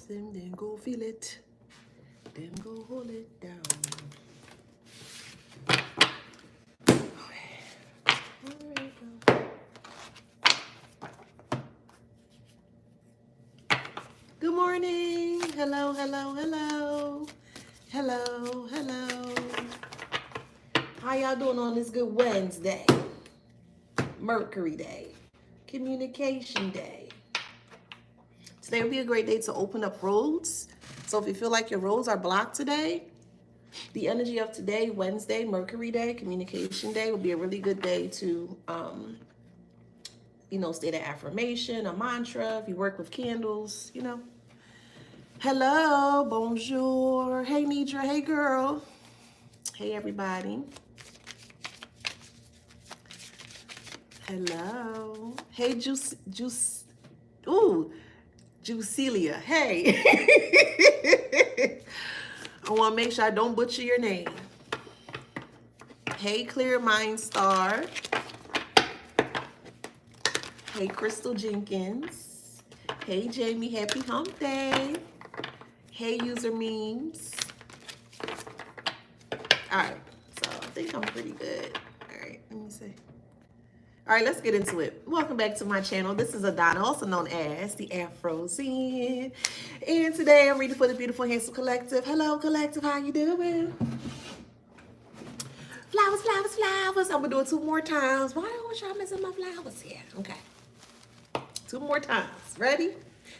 Then go feel it. Then go hold it down. Good morning. Hello, hello, hello. Hello, hello. How y'all doing on this good Wednesday? Mercury Day. Communication Day. Today will be a great day to open up roads. So if you feel like your roads are blocked today, the energy of today, Wednesday, Mercury Day, Communication Day, will be a really good day to, state an affirmation, a mantra. If you work with candles, Hello, bonjour. Hey, Nidra. Hey, girl. Hey, everybody. Hello. Hey, Jucelia. Hey. I want to make sure I don't butcher your name. Hey, Clear Mind Star. Hey, Crystal Jenkins. Hey, Jamie. Happy Hump Day. Hey, User Memes. All right. So I think I'm pretty good. All right. Let me see. All right, let's get into it. Welcome back to my channel. This is Adana, also known as the Afro Zen. And today I'm reading for the beautiful, handsome collective. Hello, collective. How you doing? Flowers, flowers, flowers. I'm going to do it 2 more times. Why don't y'all messing my flowers here? Okay. 2 more times. Ready?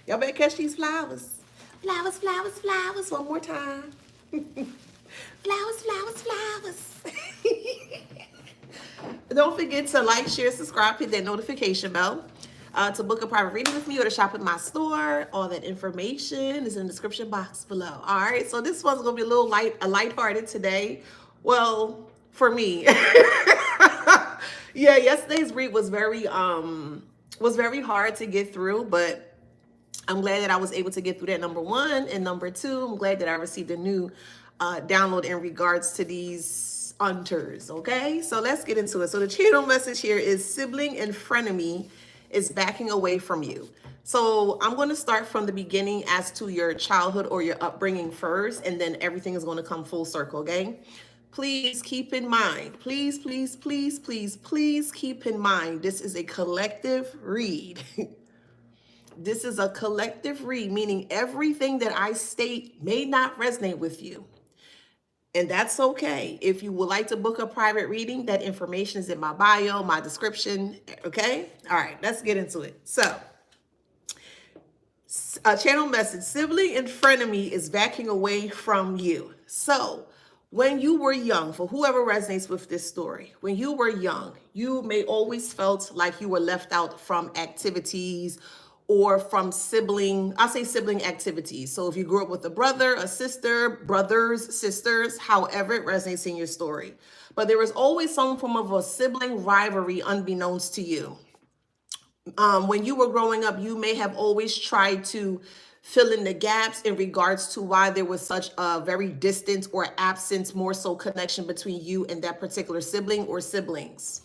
Y'all better catch these flowers. Flowers, flowers, flowers. 1 more time. Flowers, flowers, flowers. Don't forget to like, share, subscribe, hit that notification bell. To book a private reading with me or to shop at my store, all that information is in the description box below. All right, so this one's gonna be a lighthearted today. Well, for me, yeah. Yesterday's read was very hard to get through, but I'm glad that I was able to get through that. Number 1, and number 2, I'm glad that I received a new download in regards to these hunters. Okay, so let's get into it. So the channel message here is Sibling and Frenemy is backing away from you. So I'm going to start from the beginning as to your childhood or your upbringing first, and then everything is going to come full circle. Okay, please keep in mind, please keep in mind, this is a collective read. This is a collective read, meaning everything that I state may not resonate with you. And that's okay. If you would like to book a private reading, that information is in my bio, my description. Okay? All right, let's get into it. So, a channel message, Sibling and Frenemy is backing away from you. So, when you were young, for whoever resonates with this story, when you were young, you may always felt like you were left out from activities or from sibling activities. So if you grew up with a brother, a sister, brothers, sisters, however it resonates in your story. But there was always some form of a sibling rivalry unbeknownst to you. When you were growing up, you may have always tried to fill in the gaps in regards to why there was such a very distant or absent, more so connection between you and that particular sibling or siblings.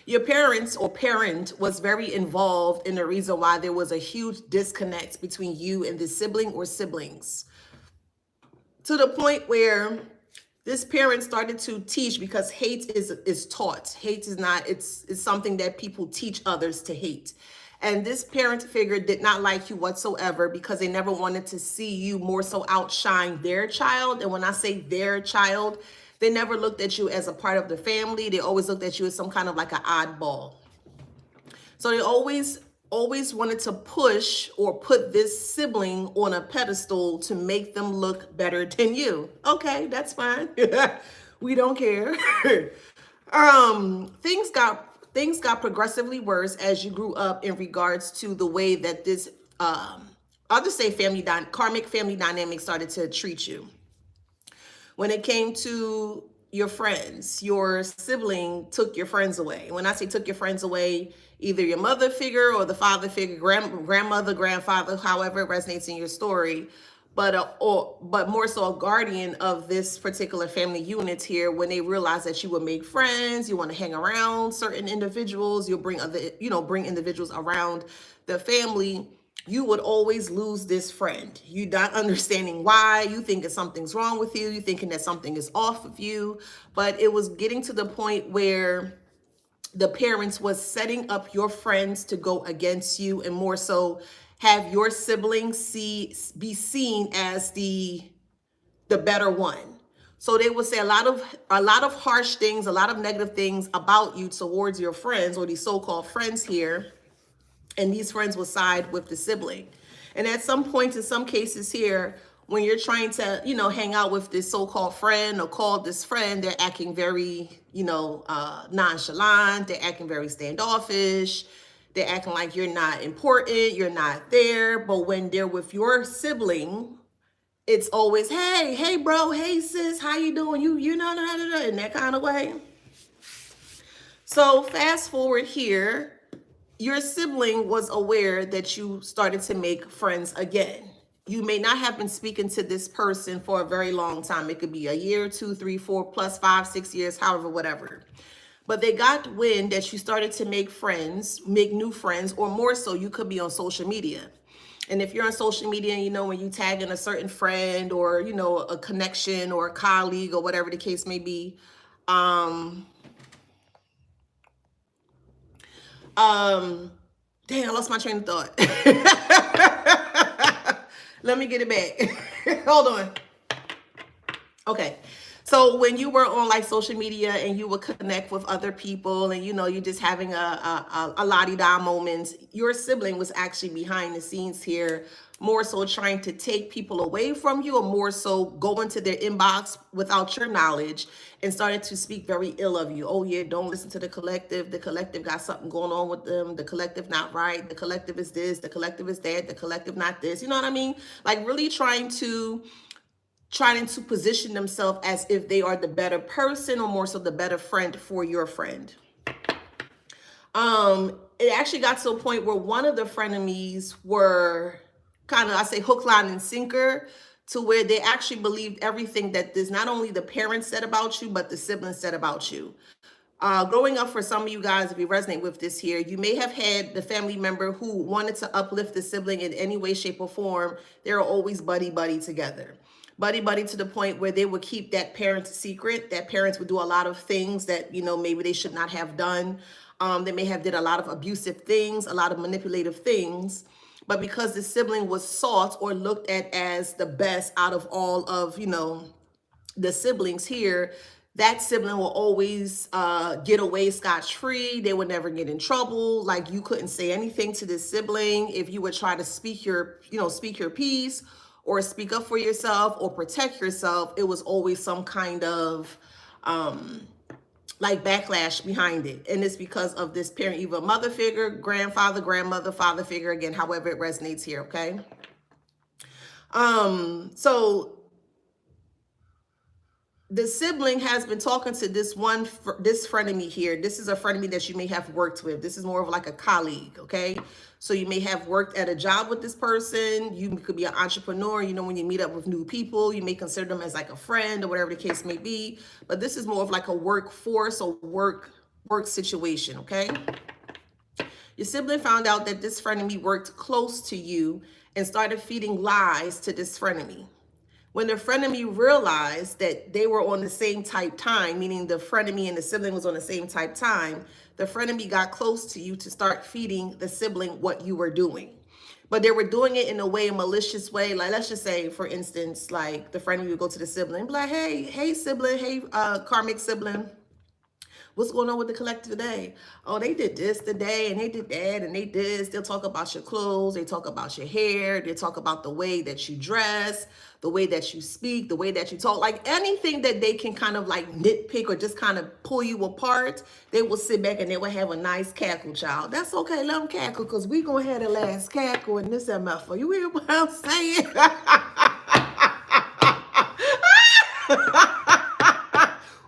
Your parents or parent was very involved in the reason why there was a huge disconnect between you and the sibling or siblings. To the point where this parent started to teach, because hate is taught. Hate is not, it's something that people teach others to hate. And this parent figure did not like you whatsoever because they never wanted to see you more so outshine their child. And when I say their child, they never looked at you as a part of the family. They always looked at you as some kind of like an oddball. So they always wanted to push or put this sibling on a pedestal to make them look better than you. Okay, that's fine. We don't care. Things got progressively worse as you grew up in regards to the way that this, I'll just say karmic family dynamic started to treat you. When it came to your friends, your sibling took your friends away. When I say took your friends away, either your mother figure or the father figure, grandmother, grandfather, however it resonates in your story, but more so a guardian of this particular family unit here. When they realize that you will make friends, you want to hang around certain individuals, you'll bring bring individuals around the family. you would always lose this friend. You're not understanding why. You thinking something's wrong with you. You thinking that something is off of you. But it was getting to the point where the parents was setting up your friends to go against you, and more so have your siblings be seen as the better one. So they would say a lot of harsh things, a lot of negative things about you towards your friends, or these so-called friends here. And these friends will side with the sibling. And at some point, in some cases here, when you're trying to, hang out with this so-called friend or call this friend, they're acting very, nonchalant. They're acting very standoffish. They're acting like you're not important, you're not there. But when they're with your sibling, it's always, hey, bro, hey, sis, how you doing? You know, in that kind of way. So fast forward here, your sibling was aware that you started to make friends again. You may not have been speaking to this person for a very long time. It could be a year, 2, 3, 4, plus 5, 6 years, however, whatever. But they got wind that you started to make friends, make new friends, or more so, you could be on social media. And if you're on social media, when you tag in a certain friend or, a connection or a colleague or whatever the case may be, dang, I lost my train of thought. Let me get it back. Hold on. Okay. So when you were on like social media and you would connect with other people and, you're just having a la-di-da moment, your sibling was actually behind the scenes here, more so trying to take people away from you, or more so go into their inbox without your knowledge and started to speak very ill of you. Oh yeah, don't listen to the collective. The collective got something going on with them. The collective not right. The collective is this. The collective is that. The collective not this. You know what I mean? Like really trying to position themselves as if they are the better person, or more so the better friend for your friend. It actually got to a point where one of the frenemies were kind of, I say, hook, line, and sinker, to where they actually believed everything that this, not only the parents said about you, but the siblings said about you. Growing up, for some of you guys, if you resonate with this here, you may have had the family member who wanted to uplift the sibling in any way, shape, or form. They're always buddy together. Buddy to the point where they would keep that parent's secret. That parents would do a lot of things that, maybe they should not have done. They may have did a lot of abusive things, a lot of manipulative things. But because the sibling was sought or looked at as the best out of all of, the siblings here, that sibling will always get away scot-free. They would never get in trouble. Like, you couldn't say anything to this sibling if you would try to speak your piece, or speak up for yourself, or protect yourself. It was always some kind of like backlash behind it. And it's because of this parent, either mother figure, grandfather, grandmother, father figure, again, however it resonates here, okay? So the sibling has been talking to this frenemy here. This is a frenemy that you may have worked with. This is more of like a colleague, okay? So you may have worked at a job with this person. You could be an entrepreneur. When you meet up with new people, you may consider them as like a friend or whatever the case may be. But this is more of like a workforce or work situation, okay? Your sibling found out that this frenemy worked close to you and started feeding lies to this frenemy. When the frenemy realized that they were on the same type time, meaning the frenemy and the sibling was on the same type time, the frenemy got close to you to start feeding the sibling what you were doing. But they were doing it in a malicious way. Like, let's just say, for instance, like the frenemy would go to the sibling and be like, hey, sibling, hey, karmic sibling, what's going on with the collective today? Oh, they did this today, and they did that, and they did this. They'll talk about your clothes. They talk about your hair. They talk about the way that you dress, the way that you speak, the way that you talk. Like anything that they can kind of like nitpick or just kind of pull you apart, they will sit back and they will have a nice cackle, child. That's okay. Let them cackle, because we going to have the last cackle in this MF. You hear what I'm saying?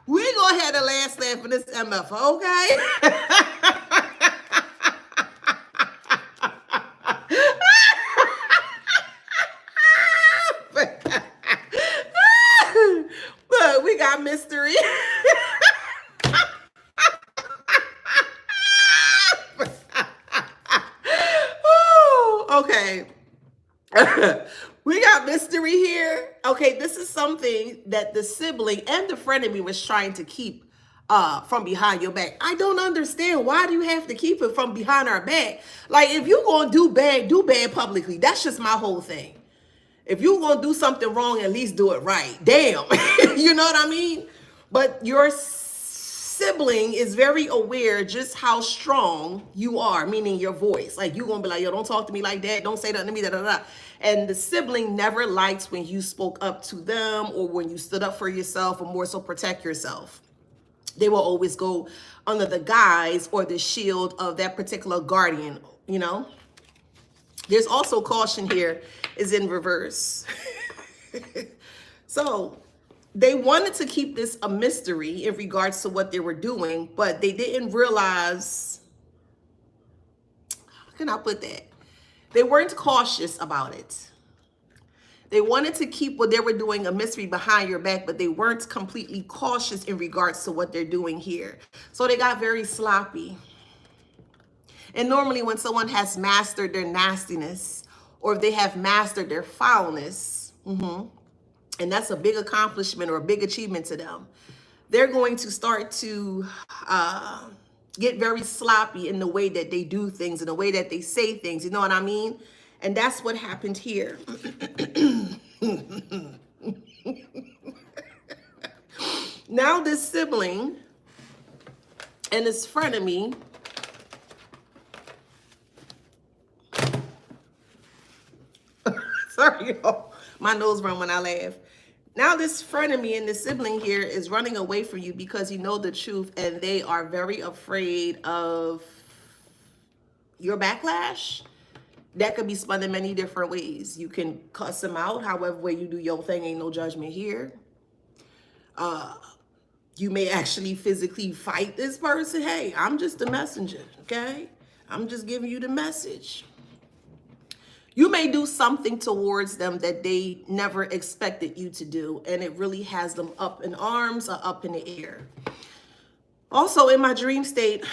We gonna have the last laugh in this MF, okay? But we got mystery. Ooh, okay. We got mystery here. Okay, this is something that the sibling and the frenemy was trying to keep from behind your back. I don't understand. Why do you have to keep it from behind our back? Like, if you're going to do bad publicly. That's just my whole thing. If you're going to do something wrong, at least do it right. Damn. You know what I mean? But your sibling is very aware just how strong you are, meaning your voice. Like, you're going to be like, yo, don't talk to me like that. Don't say nothing to me, da, da, da. And the sibling never liked when you spoke up to them or when you stood up for yourself, or more so protect yourself. They will always go under the guise or the shield of that particular guardian, you know? There's also caution here is in reverse. So they wanted to keep this a mystery in regards to what they were doing, but they didn't realize, how can I put that? They weren't cautious about it. They wanted to keep what they were doing a mystery behind your back, but they weren't completely cautious in regards to what they're doing here. So they got very sloppy. And normally when someone has mastered their nastiness, or if they have mastered their foulness, and that's a big accomplishment or a big achievement to them, they're going to start to get very sloppy in the way that they do things, in the way that they say things, you know what I mean? And that's what happened here. Now this sibling and this frenemy sorry, y'all. My nose run when I laugh. Now this frenemy and this sibling here is running away from you because you know the truth, and they are very afraid of your backlash. That could be spun in many different ways. You can cuss them out, however way you do your thing, ain't no judgment here. You may actually physically fight this person. Hey, I'm just the messenger, okay? I'm just giving you the message. You may do something towards them that they never expected you to do, and it really has them up in arms or up in the air. Also, in my dream state,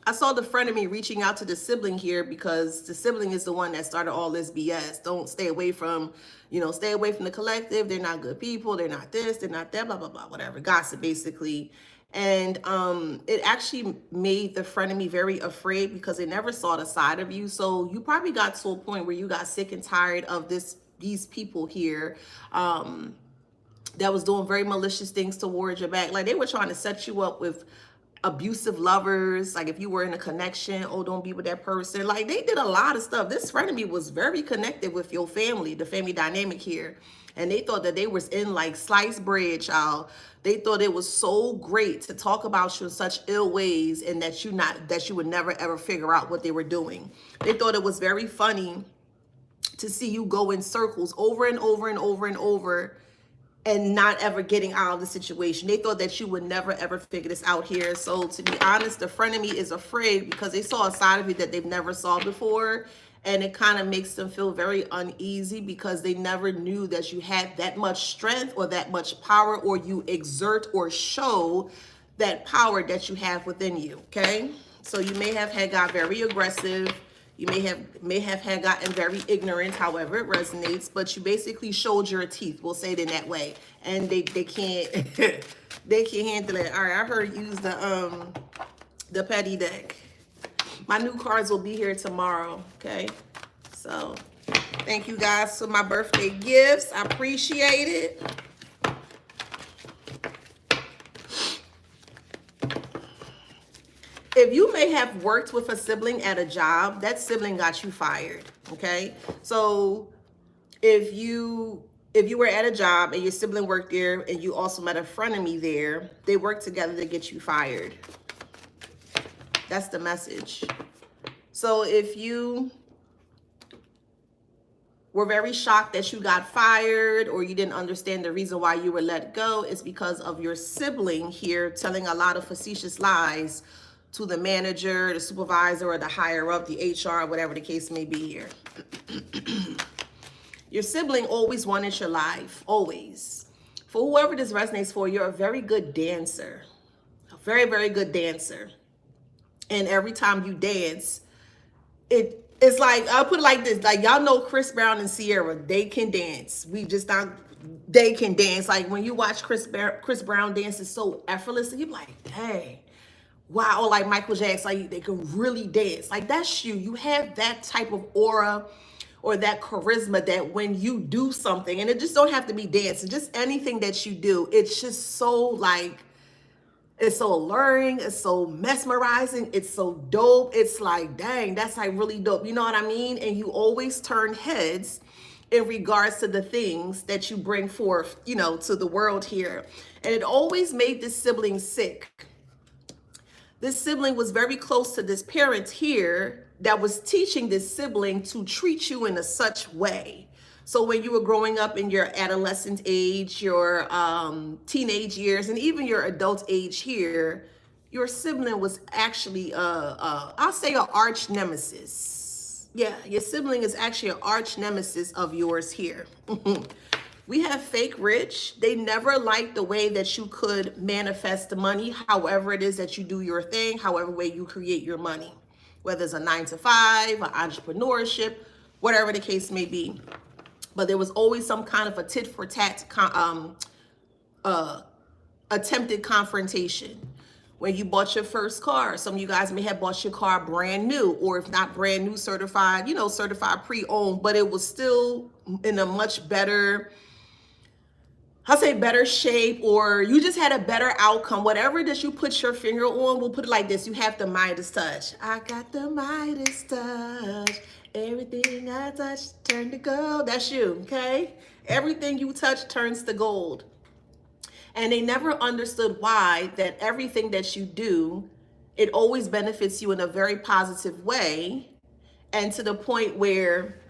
I saw the frenemy reaching out to the sibling here because the sibling is the one that started all this BS. Don't stay away from, stay away from the collective. They're not good people. They're not this, they're not that, blah, blah, blah, whatever. Gossip, basically. And it actually made the frenemy very afraid because they never saw the side of you. So you probably got to a point where you got sick and tired of these people here that was doing very malicious things towards your back. Like, they were trying to set you up with abusive lovers. Like, if you were in a connection, oh, don't be with that person. Like, they did a lot of stuff. This frenemy was very connected with your family, the family dynamic here. And they thought that they was in like sliced bread, child. They thought it was so great to talk about you in such ill ways, and that you would never ever figure out what they were doing. They thought it was very funny to see you go in circles over and over and over and over and not ever getting out of the situation. They thought that you would never ever figure this out here. So to be honest, the frenemy is afraid because they saw a side of you that they've never saw before. And it kind of makes them feel very uneasy because they never knew that you had that much strength or that much power, or you exert or show that power that you have within you, okay? So you may have had got very aggressive. You may have had gotten very ignorant, however it resonates, but you basically showed your teeth. We'll say it in that way. And they can't they can't handle it. All right, I heard use the petty deck. My new cards will be here tomorrow, okay? So thank you guys for my birthday gifts. I appreciate it. If you may have worked with a sibling at a job, that sibling got you fired, okay? So if you were at a job and your sibling worked there and you also met a frenemy there, they worked together to get you fired. That's the message. So if you were very shocked that you got fired, or you didn't understand the reason why you were let go, it's because of your sibling here telling a lot of facetious lies to the manager, the supervisor, or the higher up, the HR, whatever the case may be here. Your sibling always wanted your life, always. For whoever this resonates for, you're a very good dancer, a very, very good dancer. And every time you dance, it It's like, I'll put it like this. Like, y'all know Chris Brown and Sierra, they can dance. We just not, they can dance. Like, when you watch Chris Brown dance, it's so effortless. And you're like, dang, wow. Or like Michael Jackson, like, they can really dance. Like, that's you. You have that type of aura or that charisma that when you do something, and it just don't have to be dancing, just anything that you do, it's just so like, it's so alluring, it's so mesmerizing, it's so dope. It's like, dang, that's like really dope. You know what I mean? And you always turn heads in regards to the things that you bring forth, you know, to the world here. And it always made this sibling sick. This sibling was very close to this parent here that was teaching this sibling to treat you in a such way. So when you were growing up in your adolescent age, your teenage years, and even your adult age here, your sibling was actually, I'll say, an arch nemesis. Yeah, your sibling is actually an arch nemesis of yours here. We have fake rich. They never liked the way that you could manifest the money, however it is that you do your thing, however way you create your money, whether it's a 9-to-5, an entrepreneurship, whatever the case may be. But there was always some kind of a tit for tat attempted confrontation. When you bought your first car, some of you guys may have bought your car brand new, or if not brand new, certified, you know, certified pre-owned, but it was still in a much better, I'll say better shape, or you just had a better outcome. Whatever it is you put your finger on, we'll put it like this. You have the Midas touch. I got the Midas touch. Everything I touch turned to gold. That's you, okay? Everything you touch turns to gold. And they never understood why that everything that you do, it always benefits you in a very positive way. And to the point where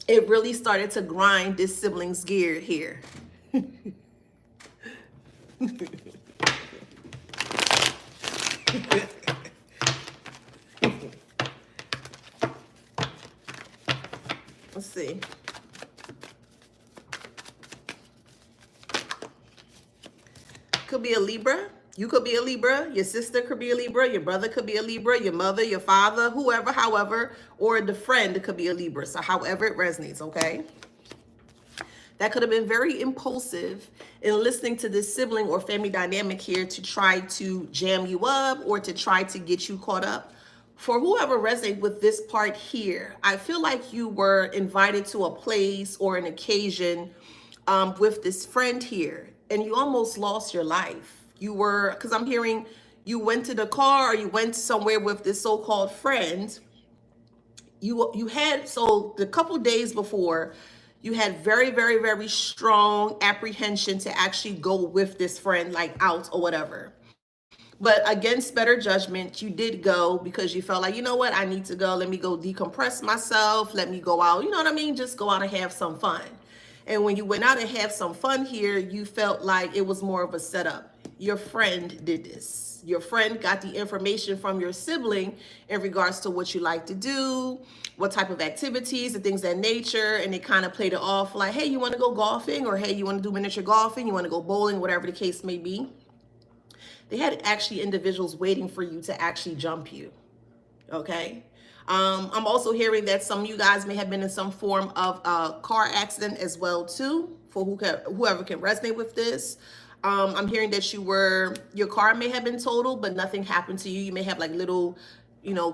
it really started to grind this sibling's gear here. Let's see. Could be a Libra. You could be a Libra. Your sister could be a Libra. Your brother could be a Libra. Your mother, your father, whoever, however, or the friend could be a Libra. So however it resonates, okay? That could have been very impulsive in listening to this sibling or family dynamic here to try to jam you up or to try to get you caught up. For whoever resonates with this part here, I feel like you were invited to a place or an occasion with this friend here, and you almost lost your life. You were, because I'm hearing you went to the car or you went somewhere with this so-called friend. You had, so the couple days before, you had very, very, very strong apprehension to actually go with this friend, like out or whatever. But against better judgment, you did go because you felt like, you know what, I need to go. Let me go decompress myself. Let me go out. You know what I mean? Just go out and have some fun. And when you went out and have some fun here, you felt like it was more of a setup. Your friend did this. Your friend got the information from your sibling in regards to what you like to do, what type of activities and things of that nature. And they kind of played it off like, hey, you want to go golfing? Or hey, you want to do miniature golfing? You want to go bowling? Whatever the case may be. They had actually individuals waiting for you to actually jump you. Okay. I'm also hearing that some of you guys may have been in some form of a car accident as well too, for whoever can resonate with this. I'm hearing that your car may have been totaled, but nothing happened to you. You may have like little,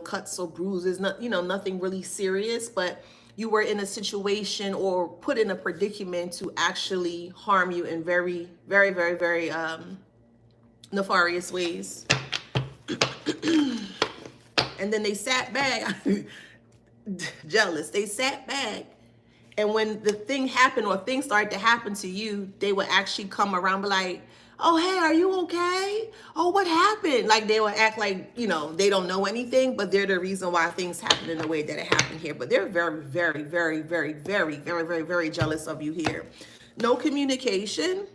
cuts or bruises, nothing really serious, but you were in a situation or put in a predicament to actually harm you in very, very, very, very nefarious ways. And then they sat back, jealous. They sat back, and when the thing happened or things started to happen to you, they would actually come around and be like, oh, hey, are you okay? Oh, what happened? Like they would act like, they don't know anything, but they're the reason why things happen in the way that it happened here. But they're very, very, very, very, very, very, very, very jealous of you here. No communication.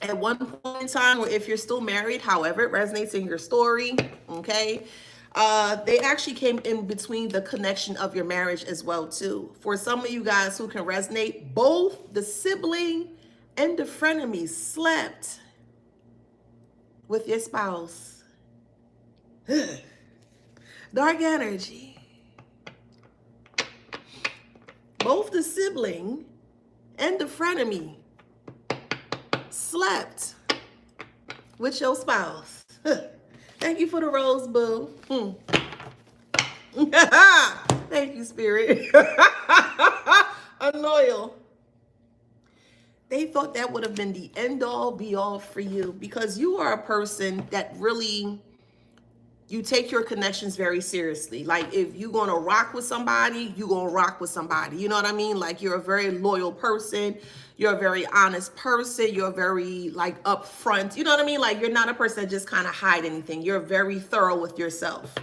At one point in time, or if you're still married, however it resonates in your story, okay? They actually came in between the connection of your marriage as well too. For some of you guys who can resonate, both the sibling and the frenemy slept with your spouse. Dark energy. both the sibling and the frenemy slept with your spouse. Thank you for the rose, boo. Thank you, spirit. Unloyal. They thought that would have been the end all be all for you, because you are a person that really, you take your connections very seriously. Like if you're going to rock with somebody, you're going to rock with somebody. You know what I mean? Like you're a very loyal person. You're a very honest person. You're very like upfront. You know what I mean? Like you're not a person that just kind of hide anything. You're very thorough with yourself.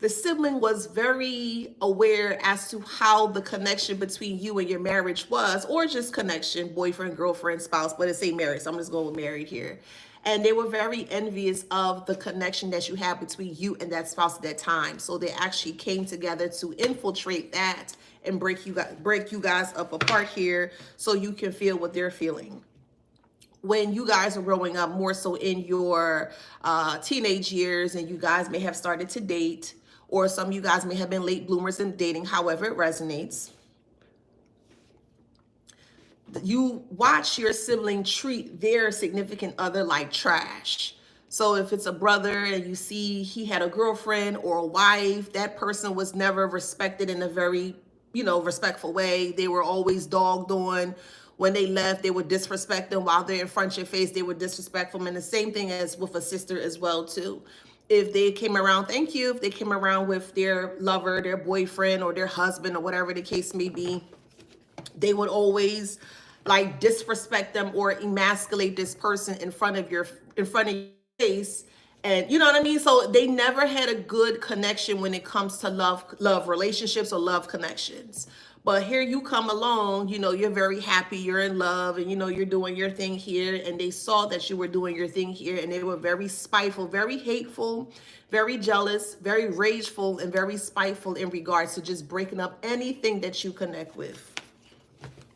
The sibling was very aware as to how the connection between you and your marriage was, or just connection, boyfriend, girlfriend, spouse, but it's a marriage. So I'm just going with married here. And they were very envious of the connection that you have between you and that spouse at that time. So they actually came together to infiltrate that and break you guys up apart here so you can feel what they're feeling. When you guys are growing up, more so in your teenage years, and you guys may have started to date, or some of you guys may have been late bloomers in dating, however it resonates. You watch your sibling treat their significant other like trash. So if it's a brother and you see he had a girlfriend or a wife, that person was never respected in a very, respectful way. They were always dogged on. When they left, they would disrespect them. While they're in front of your face, they would disrespect them. And the same thing as with a sister as well, too. If they came around, if they came around with their lover, their boyfriend, or their husband, or whatever the case may be, they would always like disrespect them or emasculate this person in front of your face. And you know what I mean? So they never had a good connection when it comes to love relationships or love connections. But here you come along, you're very happy, you're in love, and you're doing your thing here. And they saw that you were doing your thing here, and they were very spiteful, very hateful, very jealous, very rageful, and very spiteful in regards to just breaking up anything that you connect with.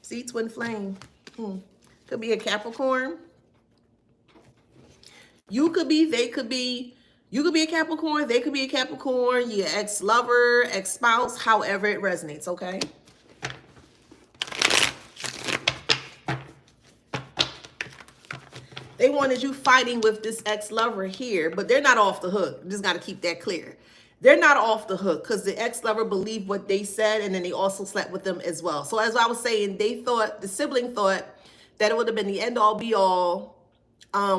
See, twin flame. Could be a Capricorn. You could be, they could be. You could be a Capricorn, they could be a Capricorn, your ex-lover, ex-spouse, however it resonates, okay? They wanted you fighting with this ex-lover here, but they're not off the hook. Just got to keep that clear. They're not off the hook because the ex-lover believed what they said, and then they also slept with them as well. So as I was saying, the sibling thought that it would have been the end-all be-all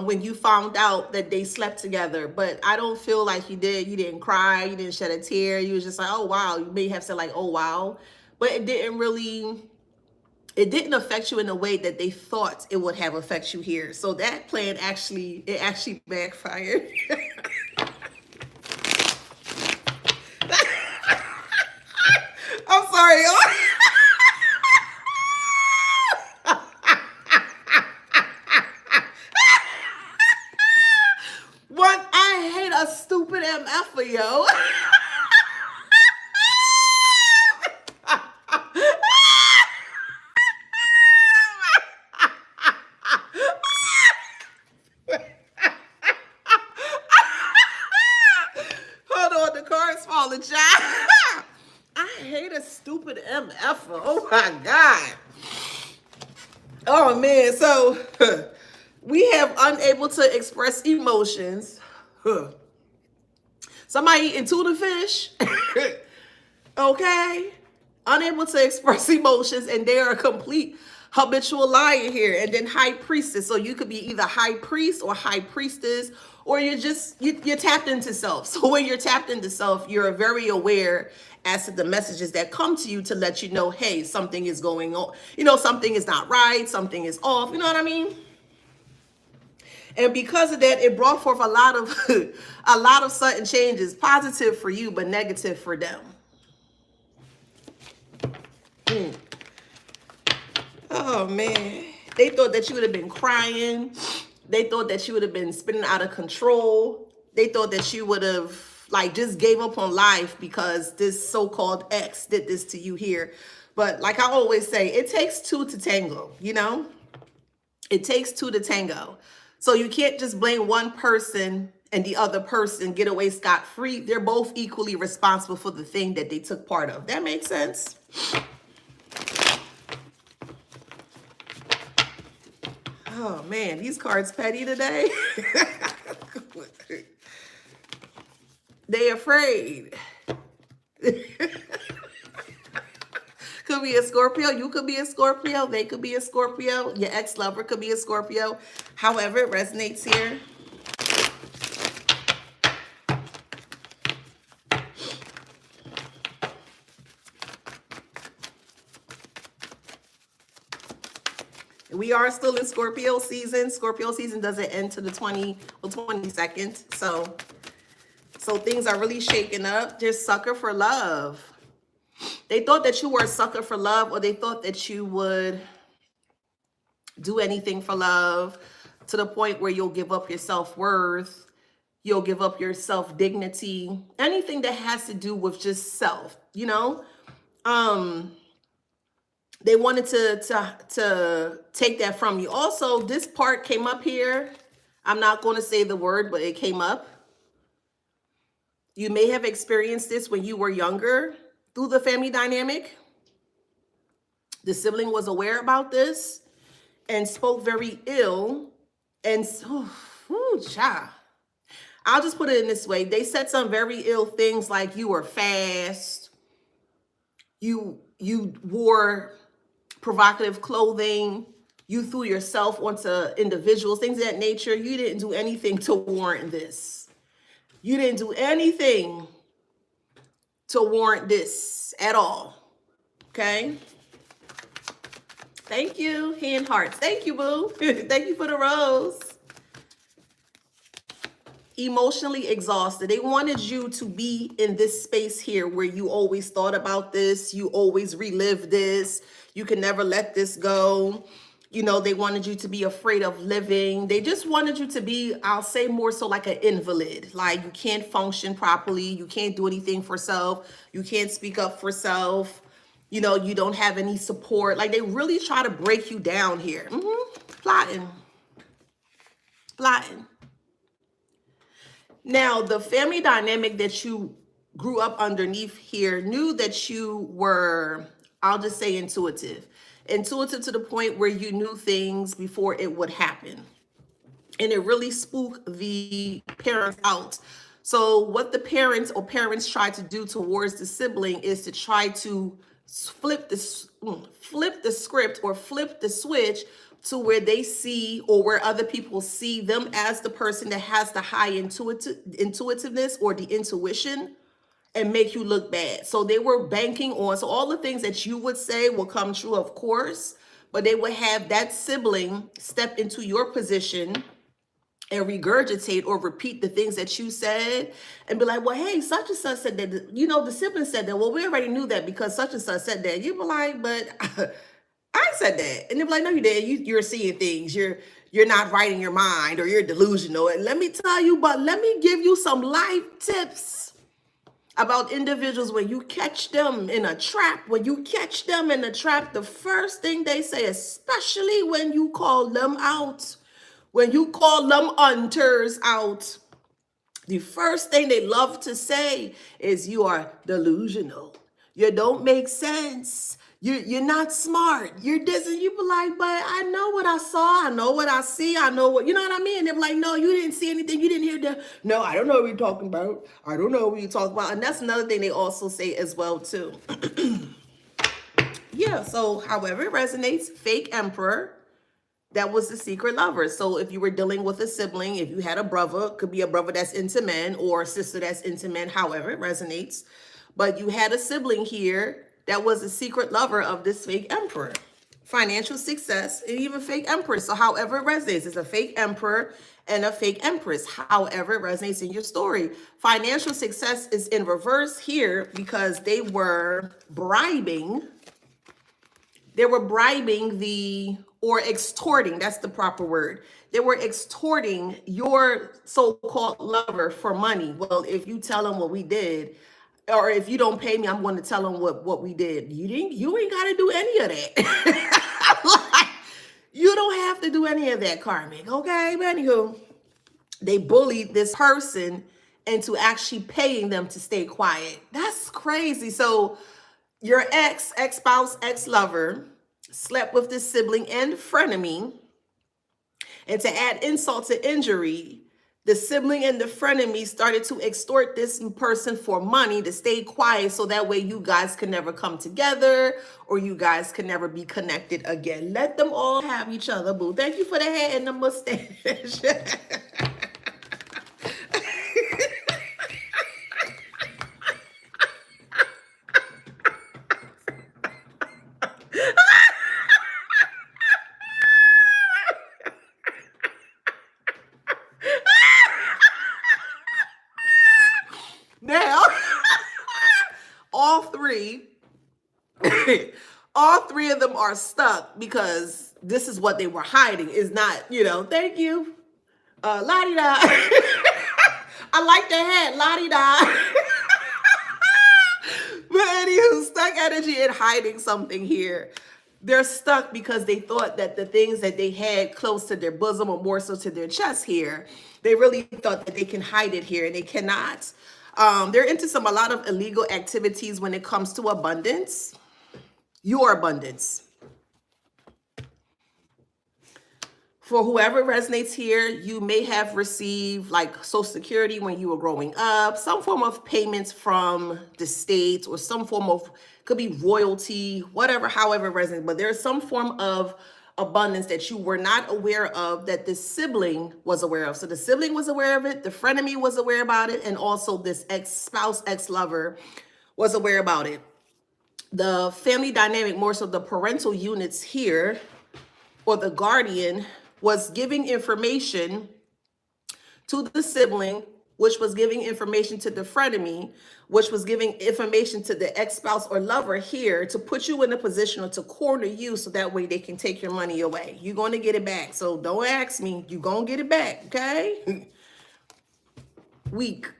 when you found out that they slept together. But I don't feel like you did. You didn't cry. You didn't shed a tear. You was just like, oh, wow. You may have said like, oh, wow. But it didn't affect you in a way that they thought it would have affect you here. So that plan actually backfired. I'm sorry. I hate a stupid MF, yo. I hate a stupid MF. Oh my God. Oh man. So we have unable to express emotions. Somebody eating tuna fish. Okay. Unable to express emotions, and they are a complete habitual liar here. And then high priestess. So you could be either high priest or high priestess, or you're tapped into self. So when you're tapped into self, you're very aware as to the messages that come to you to let you know, hey, something is going on. Something is not right. Something is off. You know what I mean? And because of that, it brought forth a lot of sudden changes, positive for you, but negative for them. Oh man. They thought that you would have been crying. They thought that you would have been spinning out of control. They thought that you would have just gave up on life because this so-called ex did this to you here. But like I always say, it takes two to tango, It takes two to tango. So you can't just blame one person and the other person get away scot-free, they're both equally responsible for the thing that they took part of. That makes sense? Oh man, these cards petty today. They afraid. Could be a Scorpio. You could be a Scorpio. They could be a Scorpio. Your ex-lover could be a Scorpio. However it resonates here. We are still in Scorpio season. Scorpio season doesn't end to the 22nd. So things are really shaking up. Just sucker for love. They thought that you were a sucker for love, or they thought that you would do anything for love to the point where you'll give up your self-worth. You'll give up your self-dignity. Anything that has to do with just self, you know? They wanted to take that from you. Also, this part came up here. I'm not going to say the word, but it came up. You may have experienced this when you were younger through the family dynamic. The sibling was aware about this and spoke very ill. And I'll just put it in this way. They said some very ill things like you were fast. You wore provocative clothing. You threw yourself onto individuals, things of that nature. You didn't do anything to warrant this. You didn't do anything to warrant this at all. Okay? Thank you, hand hearts. Thank you, boo. Thank you for the rose. Emotionally exhausted. They wanted you to be in this space here where you always thought about this. You always relive this. You can never let this go. You know, they wanted you to be afraid of living. They just wanted you to be, I'll say more so like an invalid. Like you can't function properly. You can't do anything for self. You can't speak up for self. You know, you don't have any support. Like they really try to break you down here. Plotting. Now, the family dynamic that you grew up underneath here knew that you were, I'll just say intuitive. Intuitive to the point where you knew things before it would happen. And it really spooked the parents out. So what the parents tried to do towards the sibling is to try to flip the script or flip the switch to where they see, or where other people see them as the person that has the high intuitiveness or the intuition, and make you look bad. So they were banking on, so all the things that you would say will come true, of course, but they would have that sibling step into your position and regurgitate or repeat the things that you said and be like, well, hey, such and such said that, you know, the sibling said that. Well, we already knew that because such and such said that. You'd be like, but I said that. And they'd be like, no, you didn't. You're seeing things. You're not right in your mind, or you're delusional. And let me tell you, but let me give you some life tips about individuals. When you catch them in a trap, the first thing they say, especially when you call them out, when you call them hunters out, the first thing they love to say is you are delusional. You don't make sense. You're not smart. You're dissing. You be like, but I know what I saw. I know what I see. I know what, you know what I mean? They're like, no, you didn't see anything. You didn't hear that. No, I don't know what you're talking about. I don't know what you're talking about. And that's another thing they also say as well, too. Yeah, so however it resonates, fake emperor, that was the secret lover. So if you were dealing with a sibling, if you had a brother, could be a brother that's into men or a sister that's into men, however it resonates. But you had a sibling here that was a secret lover of this fake emperor. Financial success and even fake empress. So however it resonates, it's a fake emperor and a fake empress. However it resonates in your story. Financial success is in reverse here because they were bribing. They were bribing or extorting, that's the proper word. They were extorting your so-called lover for money. Well, if you tell them what we did, or if you don't pay me, I'm going to tell them what we did. You ain't got to do any of that. Like, you don't have to do any of that, Karmic. Okay, but anywho, they bullied this person into actually paying them to stay quiet. That's crazy. So your ex-spouse, ex-lover slept with this sibling and frenemy. And to add insult to injury, the sibling and the frenemy started to extort this person for money to stay quiet so that way you guys can never come together or you guys can never be connected again. Let them all have each other, boo. Thank you for the hair and the mustache. Now, all three of them are stuck because this is what they were hiding. Is not, thank you. La-di-da. I like the hat, la-di-da. But anywho, stuck energy and hiding something here. They're stuck because they thought that the things that they had close to their bosom or more so to their chest here, they really thought that they can hide it here and they cannot. They're into a lot of illegal activities when it comes to abundance. Your abundance. For whoever resonates here, you may have received like Social Security when you were growing up, some form of payments from the state or some form of, could be royalty, whatever, however it resonates, but there's some form of abundance that you were not aware of that this sibling was aware of. So the sibling was aware of it, the frenemy was aware about it, and also this ex-spouse, ex-lover was aware about it. The family dynamic, more so the parental units here, or the guardian, was giving information to the sibling, which was giving information to the frenemy, which was giving information to the ex-spouse or lover here to put you in a position or to corner you so that way they can take your money away. You're going to get it back. So don't ask me. You're going to get it back, okay? Weak.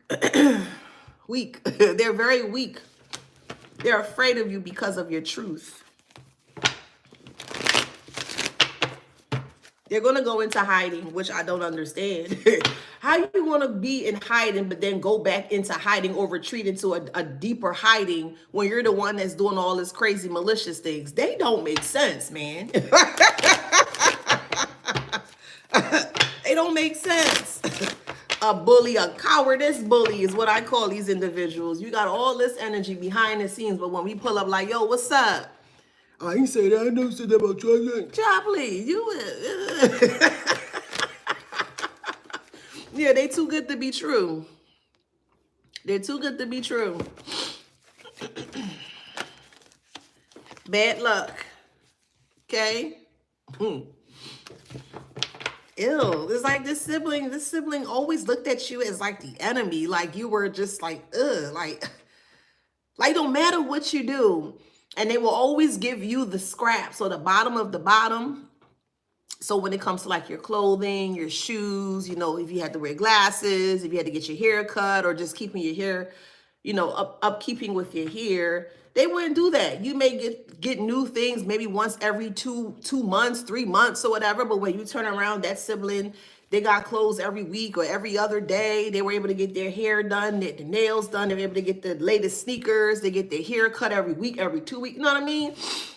Weak. They're very weak. They're afraid of you because of your truth. They're going to go into hiding, which I don't understand. How you going to be in hiding, but then go back into hiding or retreat into a deeper hiding when you're the one that's doing all this crazy malicious things? They don't make sense, man. They don't make sense. A bully, a cowardice bully is what I call these individuals. You got all this energy behind the scenes, but when we pull up like, yo, what's up? I ain't say that. I never said that about you. Chopley, yeah, they too good to be true. They're too good to be true. Bad luck. Okay? Ew. It's like this sibling always looked at you as like the enemy. Like you were just like, ugh, like don't matter what you do. And they will always give you the scraps or the bottom of the bottom. So when it comes to like your clothing, your shoes, if you had to wear glasses, if you had to get your hair cut or just keeping your hair, upkeeping with your hair, they wouldn't do that. You may get new things maybe once every two months, 3 months or whatever. But when you turn around, that sibling, they got clothes every week or every other day. They were able to get their hair done, the nails done. They were able to get the latest sneakers. They get their hair cut every week, every 2 weeks. You know what I mean?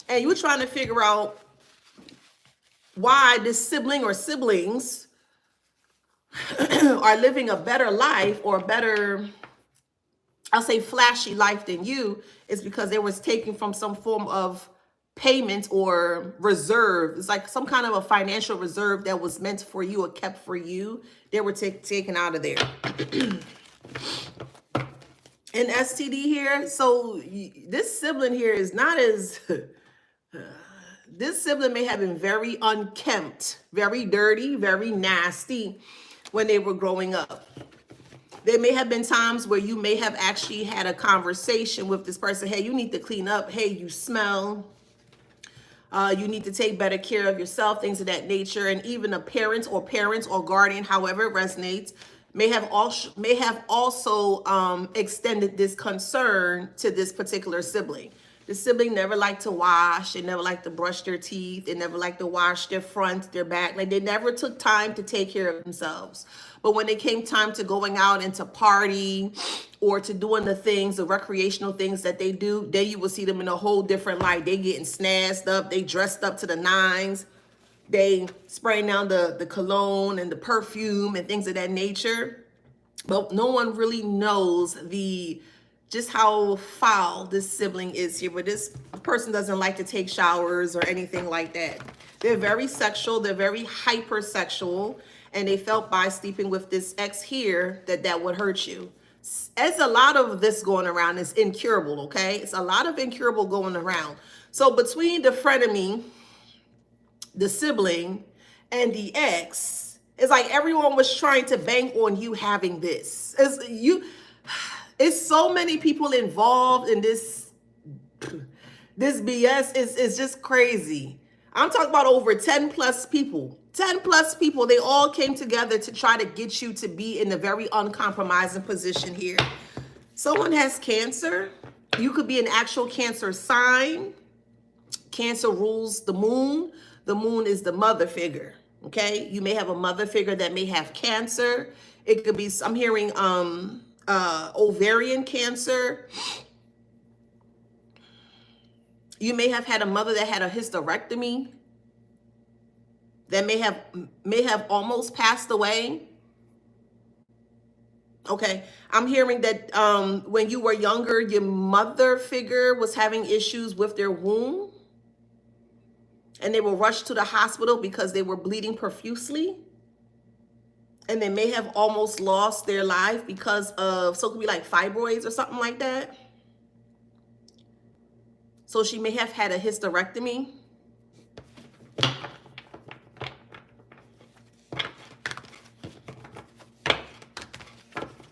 And you're trying to figure out why this sibling or siblings are living a better life or a better, I'll say flashy life than you. Is because they was taken from some form of payment or reserve. It's like some kind of a financial reserve that was meant for you or kept for you. They were taken out of there. And STD here. So this sibling here is not as, this sibling may have been very unkempt, very dirty, very nasty when they were growing up. There may have been times where you may have actually had a conversation with this person. Hey, you need to clean up. Hey, you smell. You need to take better care of yourself, things of that nature. And even a parent or guardian, however it resonates, may have also extended this concern to this particular sibling. The sibling never liked to wash. They never liked to brush their teeth. They never liked to wash their front, their back. Like they never took time to take care of themselves. But when it came time to going out and to party or to doing the things, the recreational things that they do, then you will see them in a whole different light. They getting snazzed up. They dressed up to the nines. They spraying down the cologne and the perfume and things of that nature. But no one really knows just how foul this sibling is here. But this person doesn't like to take showers or anything like that. They're very sexual. They're very hypersexual. And they felt by sleeping with this ex here that would hurt you. It's a lot of this going around. It's incurable, okay? It's a lot of incurable going around. So between the frenemy, the sibling, and the ex, it's like everyone was trying to bank on you having this. It's so many people involved in this BS. It's just crazy. I'm talking about over 10 plus people. 10 plus people, they all came together to try to get you to be in a very uncompromising position here. Someone has Cancer. You could be an actual Cancer sign. Cancer rules the moon. The moon is the mother figure, okay? You may have a mother figure that may have Cancer. It could be, I'm hearing ovarian cancer. You may have had a mother that had a hysterectomy, that may have almost passed away. Okay, I'm hearing that when you were younger, your mother figure was having issues with their womb, and they were rushed to the hospital because they were bleeding profusely, and they may have almost lost their life because of, so it could be like fibroids or something like that. So she may have had a hysterectomy.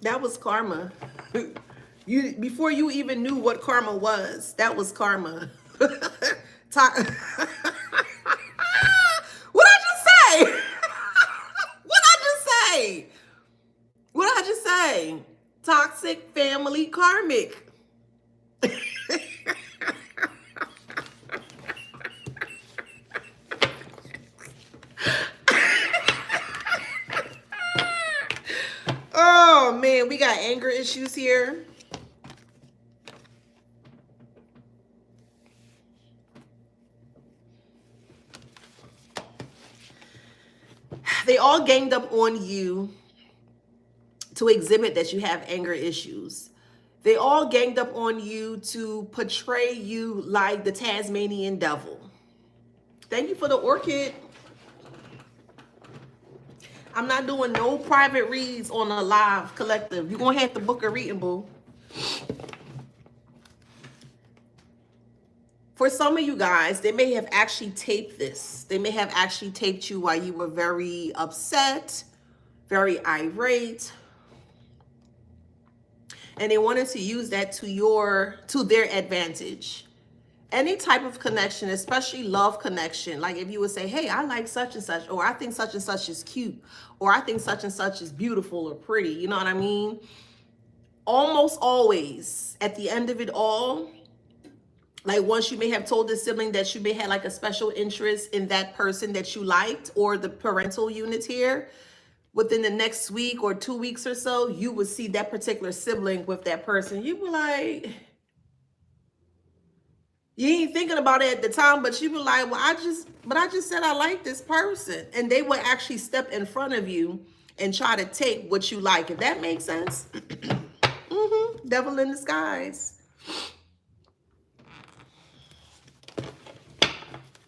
That was karma. Before you even knew what karma was, that was karma. What I just say? What I just say? What I just say? Toxic family karmic. Oh man, we got anger issues here. They all ganged up on you to exhibit that you have anger issues. They all ganged up on you to portray you like the Tasmanian devil. Thank you for the orchid. I'm not doing no private reads on a live collective. You're going to have to book a reading, boo. For some of you guys, they may have actually taped this. They may have actually taped you while you were very upset, very irate. And they wanted to use that to their advantage. Any type of connection, especially love connection, like if you would say, hey, I like such and such, or I think such and such is cute, or I think such and such is beautiful or pretty, you know what I mean? Almost always, at the end of it all, like once you may have told the sibling that you may have like a special interest in that person that you liked, or the parental unit here, within the next week or 2 weeks or so, you would see that particular sibling with that person. You were like, you ain't thinking about it at the time, but you were like, well, I just said I like this person. And they would actually step in front of you and try to take what you like. If that makes sense. Devil in disguise.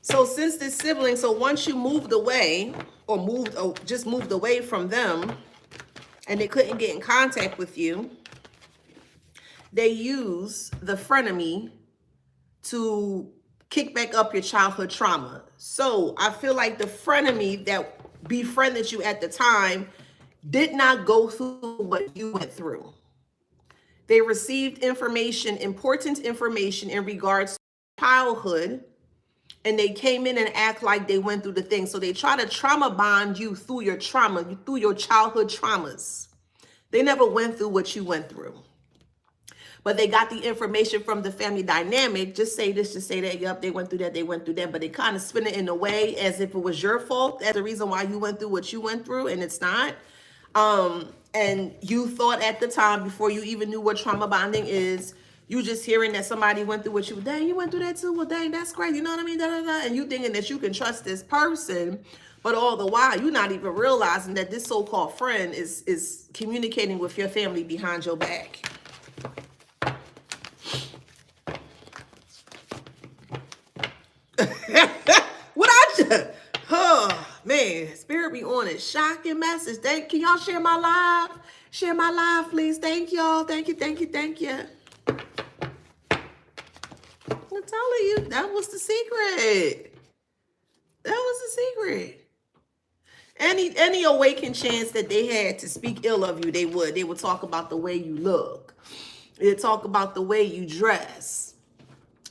So since this sibling, so once you moved away or just moved away from them and they couldn't get in contact with you, they use the frenemy to kick back up your childhood trauma. So I feel like the frenemy that befriended you at the time did not go through what you went through. They received information, important information in regards to childhood, and they came in and act like they went through the thing. So they try to trauma bond you through your trauma, through your childhood traumas. They never went through what you went through. but they got the information from the family dynamic. Just say this, just say that. Yup, they went through that, they went through that. But they kind of spin it in a way as if it was your fault, as the reason why you went through what you went through, and it's not. And you thought at the time, before you even knew what trauma bonding is, you just hearing that somebody went through what you, dang, you went through that too. Well, dang, that's crazy. You know what I mean? Da, da, da. And you thinking that you can trust this person, but all the while, you're not even realizing that this so-called friend is communicating with your family behind your back. What I just, oh man, Spirit be on a shocking message. Can y'all share my live? Share my live, please. Thank y'all. Thank you, thank you, thank you. I'm telling you, that was the secret. That was the secret. Any awakened chance that they had to speak ill of you, they would talk about the way you look. They'd talk about the way you dress.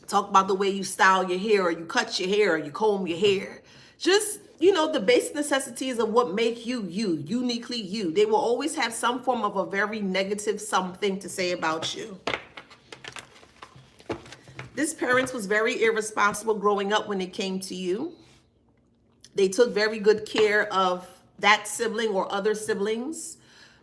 Talk about the way you style your hair, or you cut your hair, or you comb your hair. Just, you know, the basic necessities of what make you you, uniquely you. They will always have some form of a very negative something to say about you. This parent was very irresponsible growing up when it came to you. They took very good care of that sibling or other siblings,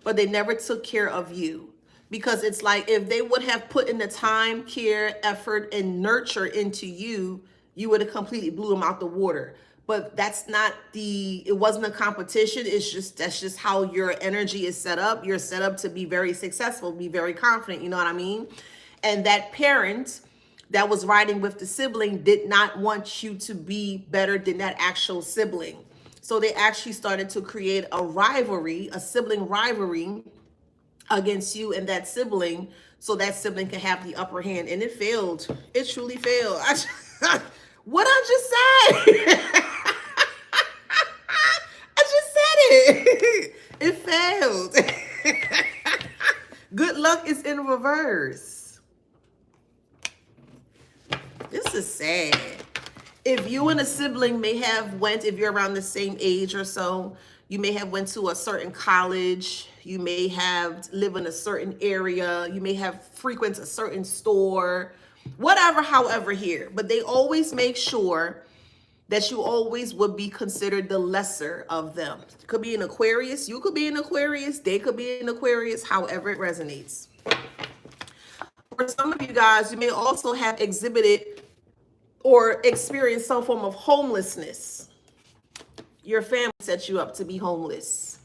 but they never took care of you. Because it's like, if they would have put in the time, care, effort, and nurture into you, you would have completely blew them out the water. But that's not it wasn't a competition. That's just how your energy is set up. You're set up to be very successful, be very confident, you know what I mean? And that parent that was riding with the sibling did not want you to be better than that actual sibling. So they actually started to create a rivalry, a sibling rivalry against you and that sibling, so that sibling can have the upper hand. And it failed. It truly failed. What I just said. I just said it. It failed. Good luck is in reverse. This is sad. If you and a sibling may have if you're around the same age or so, you may have went to a certain college, you may have live in a certain area, you may have frequent a certain store, whatever, however here. But they always make sure that you always would be considered the lesser of them. It could be an Aquarius, you could be an Aquarius, they could be an Aquarius, however it resonates. For some of you guys, you may also have exhibited or experienced some form of homelessness. Your family set you up to be homeless.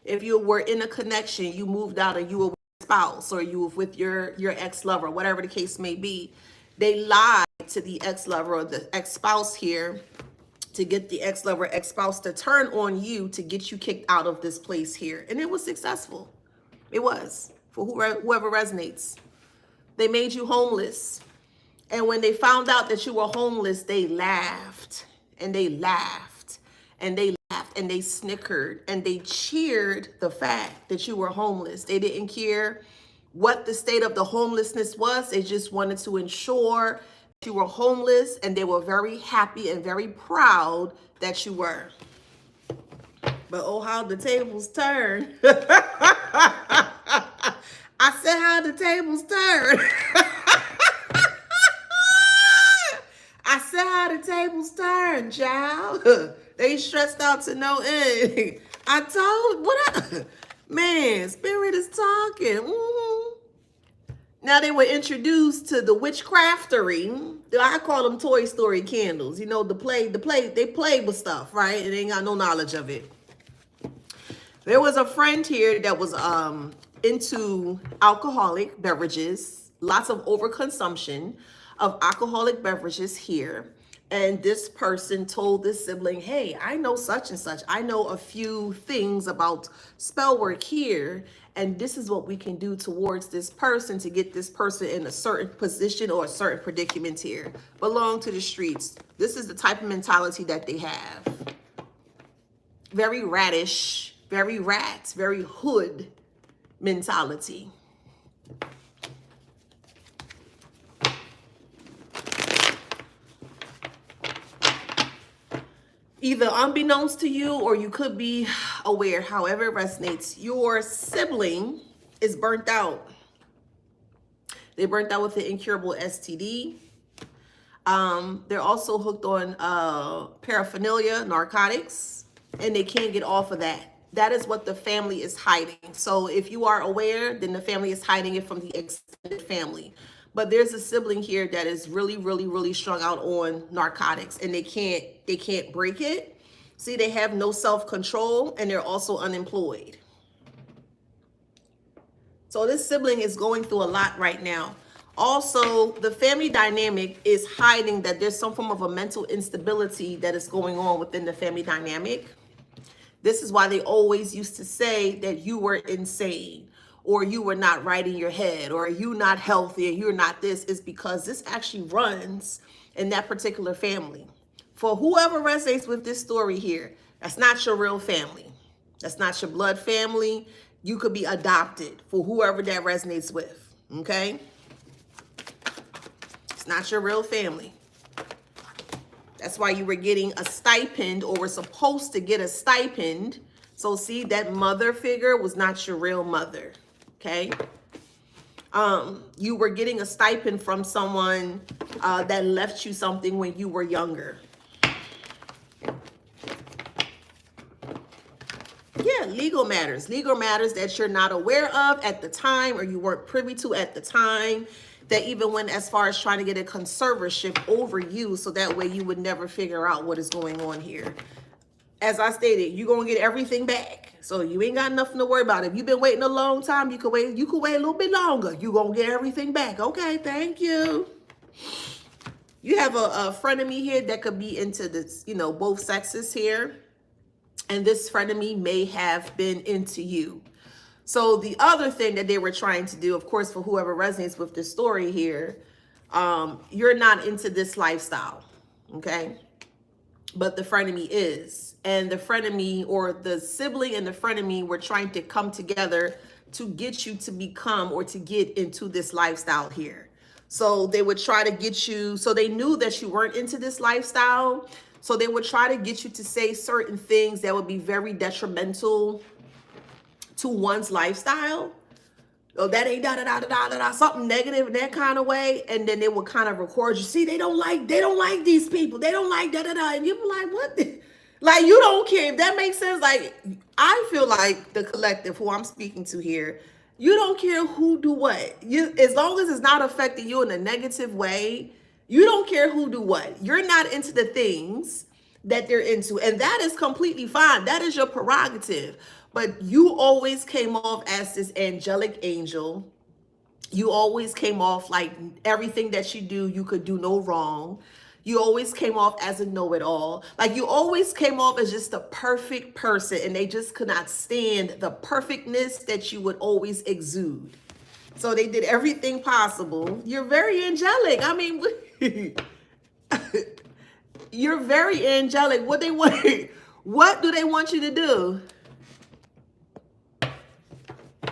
If you were in a connection, you moved out and you were with a spouse, or you were with your ex-lover, whatever the case may be, they lied to the ex-lover or the ex-spouse here to get the ex-lover, ex-spouse to turn on you to get you kicked out of this place here. And it was successful. It was, for whoever resonates. They made you homeless. And when they found out that you were homeless, they laughed and they laughed and they laughed and they snickered and they cheered the fact that you were homeless. They didn't care what the state of the homelessness was. They just wanted to ensure that you were homeless, and they were very happy and very proud that you were. But oh, how the tables turn. I said how the tables turn. I said how the tables turn, child. They stressed out to no end. I told, man, Spirit is talking. Now they were introduced to the witchcraftery. I call them Toy Story candles. You know, they play with stuff, right? And they ain't got no knowledge of it. There was a friend here that was into alcoholic beverages, lots of overconsumption of alcoholic beverages here. And this person told this sibling, hey, I know such and such. I know a few things about spell work here, and this is what we can do towards this person to get this person in a certain position or a certain predicament here. Belong to the streets. This is the type of mentality that they have. Very radish, very rats, very hood mentality. Either unbeknownst to you, or you could be aware, however it resonates, your sibling is burnt out. They burnt out with an incurable STD. They're also hooked on paraphernalia, narcotics, and they can't get off of that. That is what the family is hiding. So if you are aware, then the family is hiding it from the extended family. But there's a sibling here that is really, really, really strung out on narcotics, and they can't break it. See, they have no self-control, and they're also unemployed. So this sibling is going through a lot right now. Also, the family dynamic is hiding that there's some form of a mental instability that is going on within the family dynamic. This is why they always used to say that you were insane, or you were not right in your head, or you not healthy, and you're not this, is because this actually runs in that particular family. For whoever resonates with this story here, that's not your real family. That's not your blood family. You could be adopted, for whoever that resonates with, okay? It's not your real family. That's why you were getting a stipend, or were supposed to get a stipend. So see, that mother figure was not your real mother, okay? You were getting a stipend from someone that left you something when you were younger. Yeah, legal matters that you're not aware of at the time, or you weren't privy to at the time, that even went as far as trying to get a conservatorship over you, so that way you would never figure out what is going on here. As I stated, you're gonna get everything back, so you ain't got nothing to worry about. If you've been waiting a long time, you could wait a little bit longer. You're gonna get everything back. Okay, thank you. You have a frenemy here that could be into this, you know, both sexes here. And this frenemy may have been into you. So the other thing that they were trying to do, of course, for whoever resonates with this story here, you're not into this lifestyle, okay? But the frenemy is. And the frenemy, or the sibling and the frenemy, were trying to come together to get you to become, or to get into this lifestyle here. So they would try to get you, so they knew that you weren't into this lifestyle. So they would try to get you to say certain things that would be very detrimental to one's lifestyle. Oh, that ain't da-da-da-da-da-da, something negative in that kind of way. And then they would kind of record you. See, they don't like these people. They don't like da-da-da. And you'd be like, what? Like, you don't care. If that makes sense. Like, I feel like the collective, who I'm speaking to here, you don't care who do what. As long as it's not affecting you in a negative way, you don't care who do what. You're not into the things that they're into. And that is completely fine. That is your prerogative. But you always came off as this angelic angel. You always came off like everything that you do, you could do no wrong. You always came off as a know-it-all. Like, you always came off as just the perfect person, and they just could not stand the perfectness that you would always exude. So they did everything possible. You're very angelic. I mean, you're very angelic. What do they want you to do?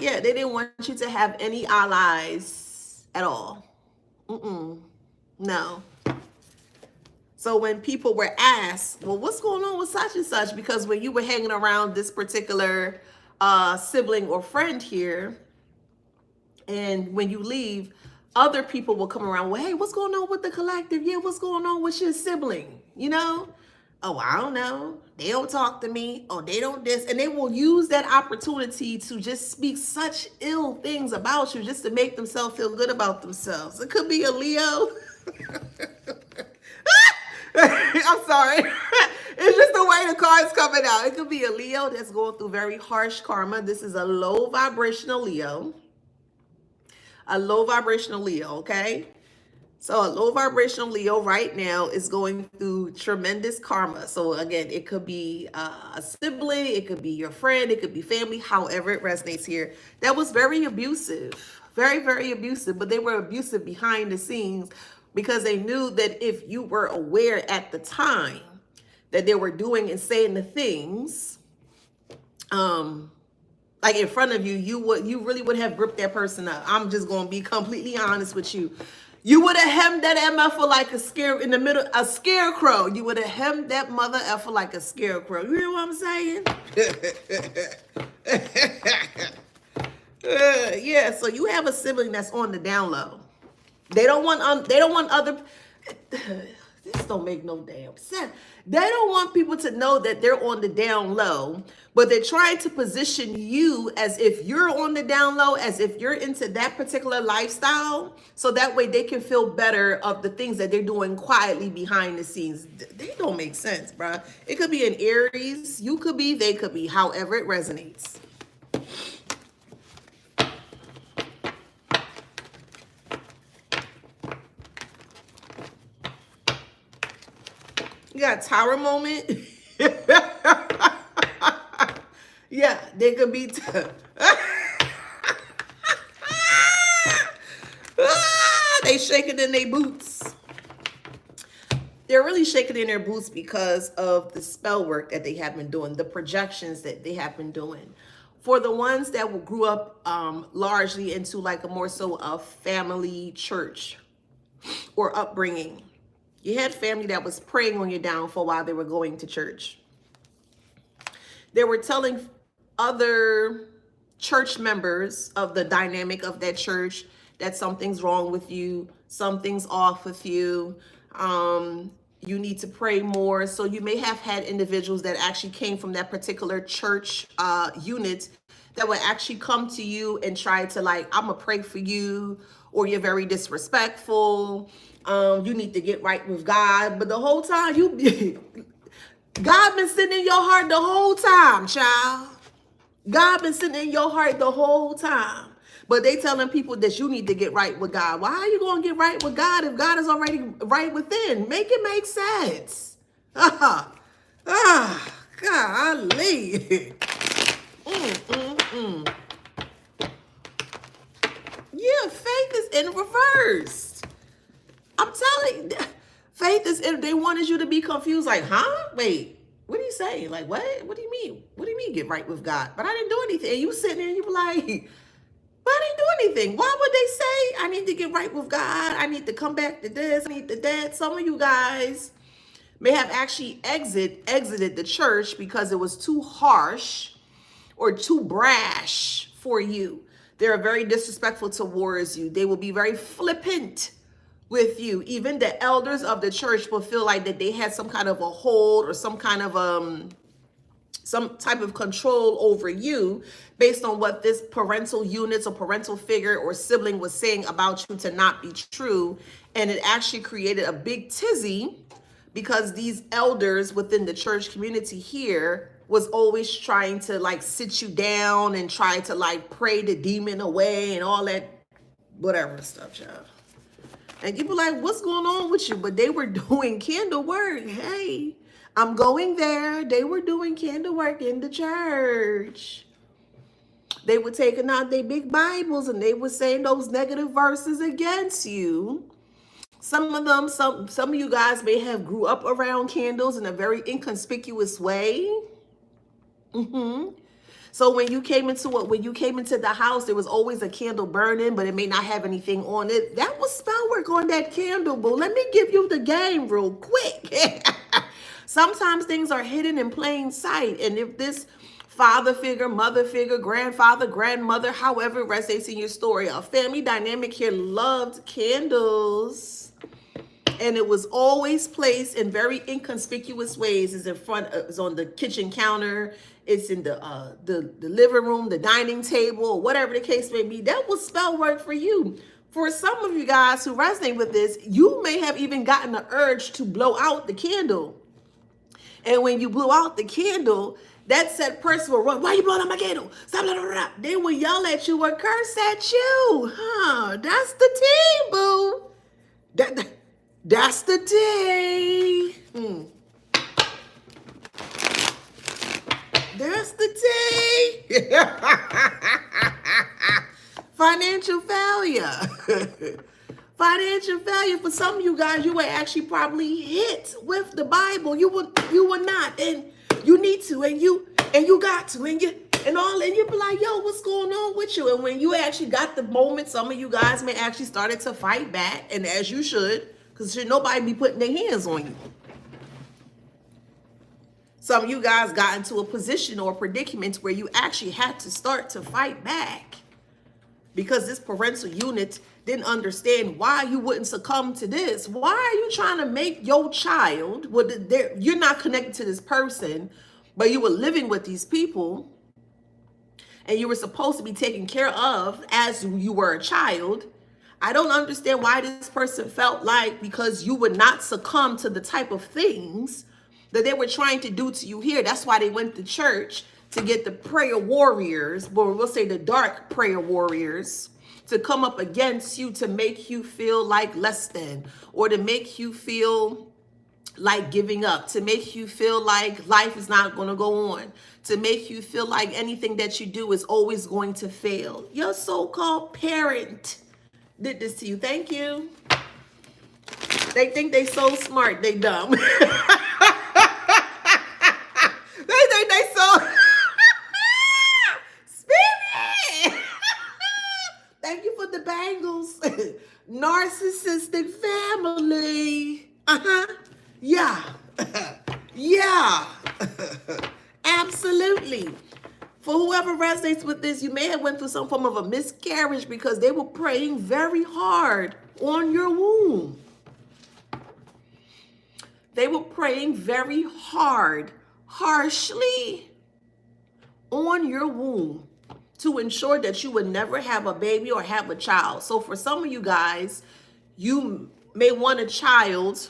Yeah, they didn't want you to have any allies at all. No. So when people were asked, well, what's going on with such and such? Because when you were hanging around this particular sibling or friend here, and when you leave, other people will come around, well, hey, what's going on with the collective? Yeah, what's going on with your sibling? You know? Oh, I don't know. They don't talk to me. Oh, they don't this. And they will use that opportunity to just speak such ill things about you, just to make themselves feel good about themselves. It could be a Leo. I'm sorry. It's just the way the card's coming out. It could be a Leo that's going through very harsh karma. This is a low vibrational Leo. A low vibrational Leo, okay? So a low vibrational Leo right now is going through tremendous karma. So again, it could be a sibling, it could be your friend, it could be family, however it resonates here. That was very abusive, very, very abusive, but they were abusive behind the scenes because they knew that if you were aware at the time that they were doing and saying the things, like in front of you, you really would have gripped that person up. I'm just going to be completely honest with you. You would have hemmed that MF like a scarecrow. You would have hemmed that mother effer like a scarecrow. You hear what I'm saying? Yeah, so you have a sibling that's on the down low. They don't want other. This don't make no damn sense. They don't want people to know that they're on the down low, but they're trying to position you as if you're on the down low, as if you're into that particular lifestyle, so that way they can feel better of the things that they're doing quietly behind the scenes. They don't make sense, bruh. It could be an Aries, you could be, they could be, however it resonates. You got Tower moment. Yeah, they could be. They shaking in their boots. They're really shaking in their boots because of the spell work that they have been doing, the projections that they have been doing. For the ones that grew up largely into like a more so a family church or upbringing, you had family that was praying on your downfall while they were going to church. They were telling other church members of the dynamic of that church that something's wrong with you, something's off with you, you need to pray more. So you may have had individuals that actually came from that particular church unit that would actually come to you and try to like, I'm gonna pray for you, or you're very disrespectful. You need to get right with God. But the whole time God been sitting in your heart the whole time, child. God been sitting in your heart the whole time. But they telling people that you need to get right with God. Why are you going to get right with God if God is already right within? Make it make sense. Golly. Yeah, faith is in reverse. I'm telling you, faith is in, they wanted you to be confused. Like, huh? Wait, what are you saying? Like, what? What do you mean? What do you mean get right with God? But I didn't do anything. And you sitting there and you be like, but I didn't do anything. Why would they say I need to get right with God? I need to come back to this. I need to that. Some of you guys may have actually exited the church because it was too harsh or too brash for you. They're very disrespectful towards you. They will be very flippant with you. Even the elders of the church will feel like that they had some kind of a hold or some kind of some type of control over you based on what this parental units or parental figure or sibling was saying about you to not be true. And it actually created a big tizzy because these elders within the church community here was always trying to like sit you down and try to like pray the demon away and all that whatever stuff, child. And you be like, what's going on with you? But they were doing candle work. Hey, I'm going there. They were doing candle work in the church. They were taking out their big Bibles and they were saying those negative verses against you. Some of them, some of you guys may have grew up around candles in a very inconspicuous way. So when you came into the house, there was always a candle burning, but it may not have anything on it. That was spell work on that candle, boo. Let me give you the game real quick. Sometimes things are hidden in plain sight. And if this father figure, mother figure, grandfather, grandmother, however it resonates in your story, a family dynamic here loved candles. And it was always placed in very inconspicuous ways. It's in front, it's on the kitchen counter, it's in the living room, the dining table, whatever the case may be. That was spell work for you. For some of you guys who resonate with this, you may have even gotten the urge to blow out the candle. And when you blew out the candle, that said person will run, why you blowing out my candle? Stop, blah, blah, blah. They will yell at you or curse at you. That's the tea, boo. That's the tea. That's the tea. Financial failure. Financial failure. For some of you guys, you were actually probably hit with the Bible. You were not, and you need to, and you got to, and you be like, yo, what's going on with you? And when you actually got the moment, some of you guys may actually started to fight back, and as you should, because should nobody be putting their hands on you. Some of you guys got into a position or a predicament where you actually had to start to fight back because this parental unit didn't understand why you wouldn't succumb to this. Why are you trying to make your child, you're not connected to this person, but you were living with these people and you were supposed to be taken care of as you were a child. I don't understand why this person felt like because you would not succumb to the type of things that they were trying to do to you here. That's why they went to church, to get the prayer warriors, or we'll say the dark prayer warriors, to come up against you, to make you feel like less than, or to make you feel like giving up, to make you feel like life is not going to go on, to make you feel like anything that you do is always going to fail. Your so-called parent did this to you. Thank you. They think they so smart, they dumb. They think they so spirit. Thank you for the bangles. Narcissistic family. Yeah. Yeah. Absolutely. For whoever resonates with this, you may have went through some form of a miscarriage because they were praying very hard on your womb. They were praying very hard, harshly on your womb to ensure that you would never have a baby or have a child. So for some of you guys, you may want a child,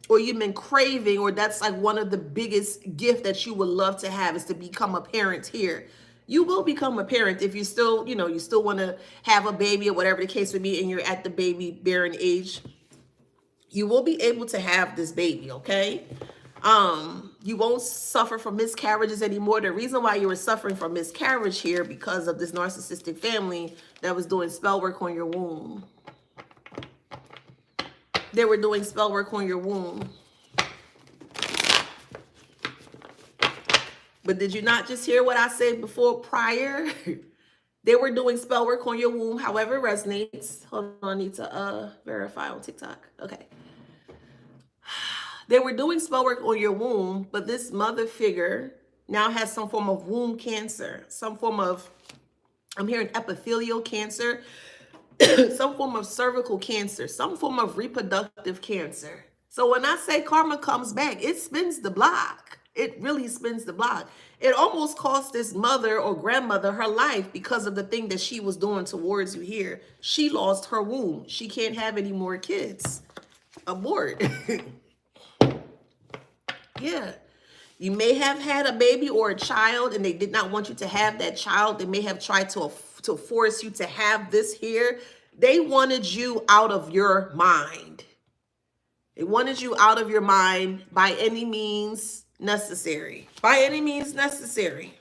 or you've been craving, or that's like one of the biggest gifts that you would love to have is to become a parent here. You will become a parent if you still, you still want to have a baby or whatever the case would be, and you're at the baby bearing age. You will be able to have this baby, okay? You won't suffer from miscarriages anymore. The reason why you were suffering from miscarriage here because of this narcissistic family that was doing spell work on your womb. They were doing spell work on your womb. But did you not just hear what I said before prior? They were doing spell work on your womb, however it resonates. Hold on, I need to verify on TikTok. Okay. They were doing spell work on your womb, but this mother figure now has some form of womb cancer, some form of, I'm hearing epithelial cancer, some form of cervical cancer, some form of reproductive cancer. So when I say karma comes back, it spins the block. It really spins the block. It almost cost this mother or grandmother her life because of the thing that she was doing towards you here. She lost her womb. She can't have any more kids. Abort. Yeah. You may have had a baby or a child and they did not want you to have that child. They may have tried to force you to have this here. They wanted you out of your mind. They wanted you out of your mind by any means necessary. By any means necessary.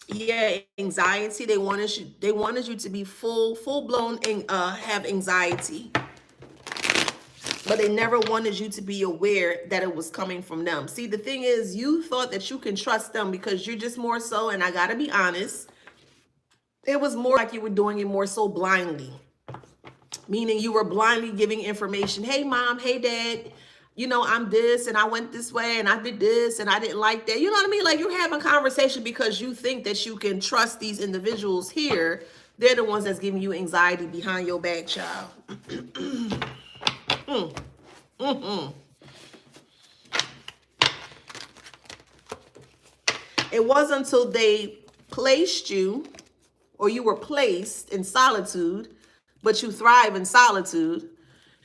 Yeah, anxiety. They wanted you to be full-blown and have anxiety. But they never wanted you to be aware that it was coming from them. See, the thing is, you thought that you can trust them because you're just more so, and I gotta be honest, it was more like you were doing it more so blindly. Meaning you were blindly giving information. Hey, mom, hey, dad, I'm this, and I went this way, and I did this, and I didn't like that. You know what I mean? Like you're having conversation because you think that you can trust these individuals here. They're the ones that's giving you anxiety behind your back, child. It wasn't until they placed you, or you were placed in solitude, but you thrive in solitude.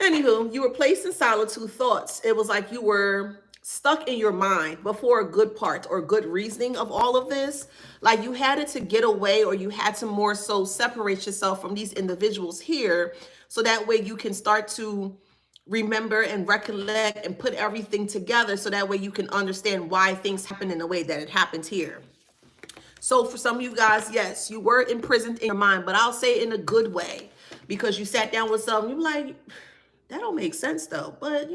Anywho, you were placed in solitude thoughts. It was like you were stuck in your mind before a good part or good reasoning of all of this. Like you had it to get away, or you had to more so separate yourself from these individuals here, so that way you can start to remember and recollect and put everything together, so that way you can understand why things happen in the way that it happened here. So for some of you guys, yes, you were imprisoned in your mind, but I'll say in a good way, because you sat down with someone, you're like, that don't make sense though. But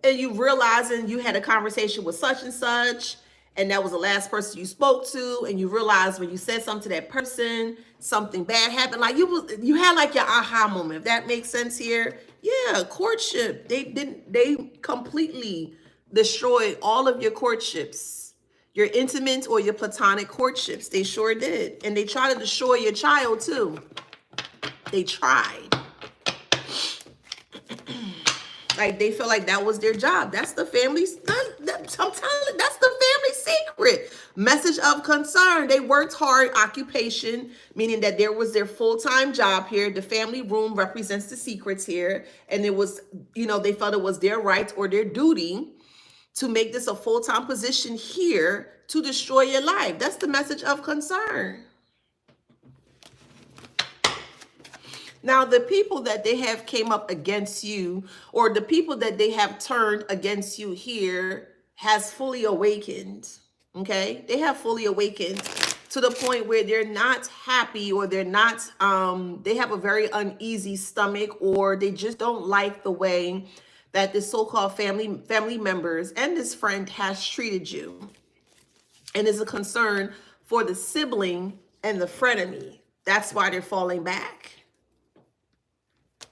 and you realize, and you had a conversation with such and such, and that was the last person you spoke to, and you realize when you said something to that person, something bad happened. Like you had like your aha moment, if that makes sense here. Yeah, courtship. They completely destroyed all of your courtships. your intimate or your platonic courtships. They sure did. And they try to destroy your child too. They tried. Like they feel like that was their job. That's the family's, I'm telling you, that's the family secret. Message of concern. They worked hard. Occupation, meaning that there was their full-time job here. The family room represents the secrets here. And it was, you know, they felt it was their right or their duty to make this a full-time position here to destroy your life. That's the message of concern. Now, the people that they have came up against you, or the people that they have turned against you here, has fully awakened, okay? They have fully awakened to the point where they're not happy, or they're not, they have a very uneasy stomach, or they just don't like the way that this so-called family members and this friend has treated you. And is a concern for the sibling and the frenemy. That's why they're falling back.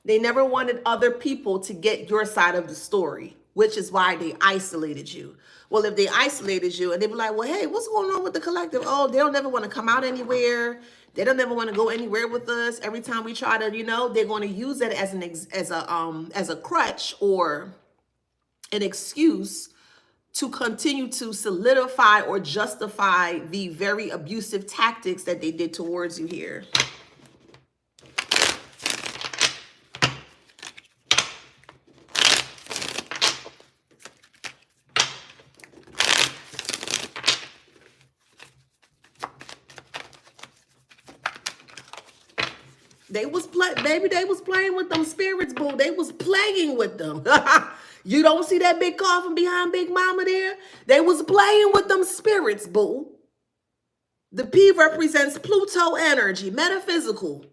They never wanted other people to get your side of the story, which is why they isolated you. Well, if they isolated you and they were like, well, hey, what's going on with the collective? Oh, they don't ever want to come out anywhere. They don't ever want to go anywhere with us. Every time we try to, you know, they're going to use it as a crutch or an excuse to continue to solidify or justify the very abusive tactics that they did towards you here. They was baby, they was playing with them spirits, boo. They was playing with them. You don't see that big coffin behind Big Mama there? They was playing with them spirits, boo. The P represents Pluto energy, metaphysical,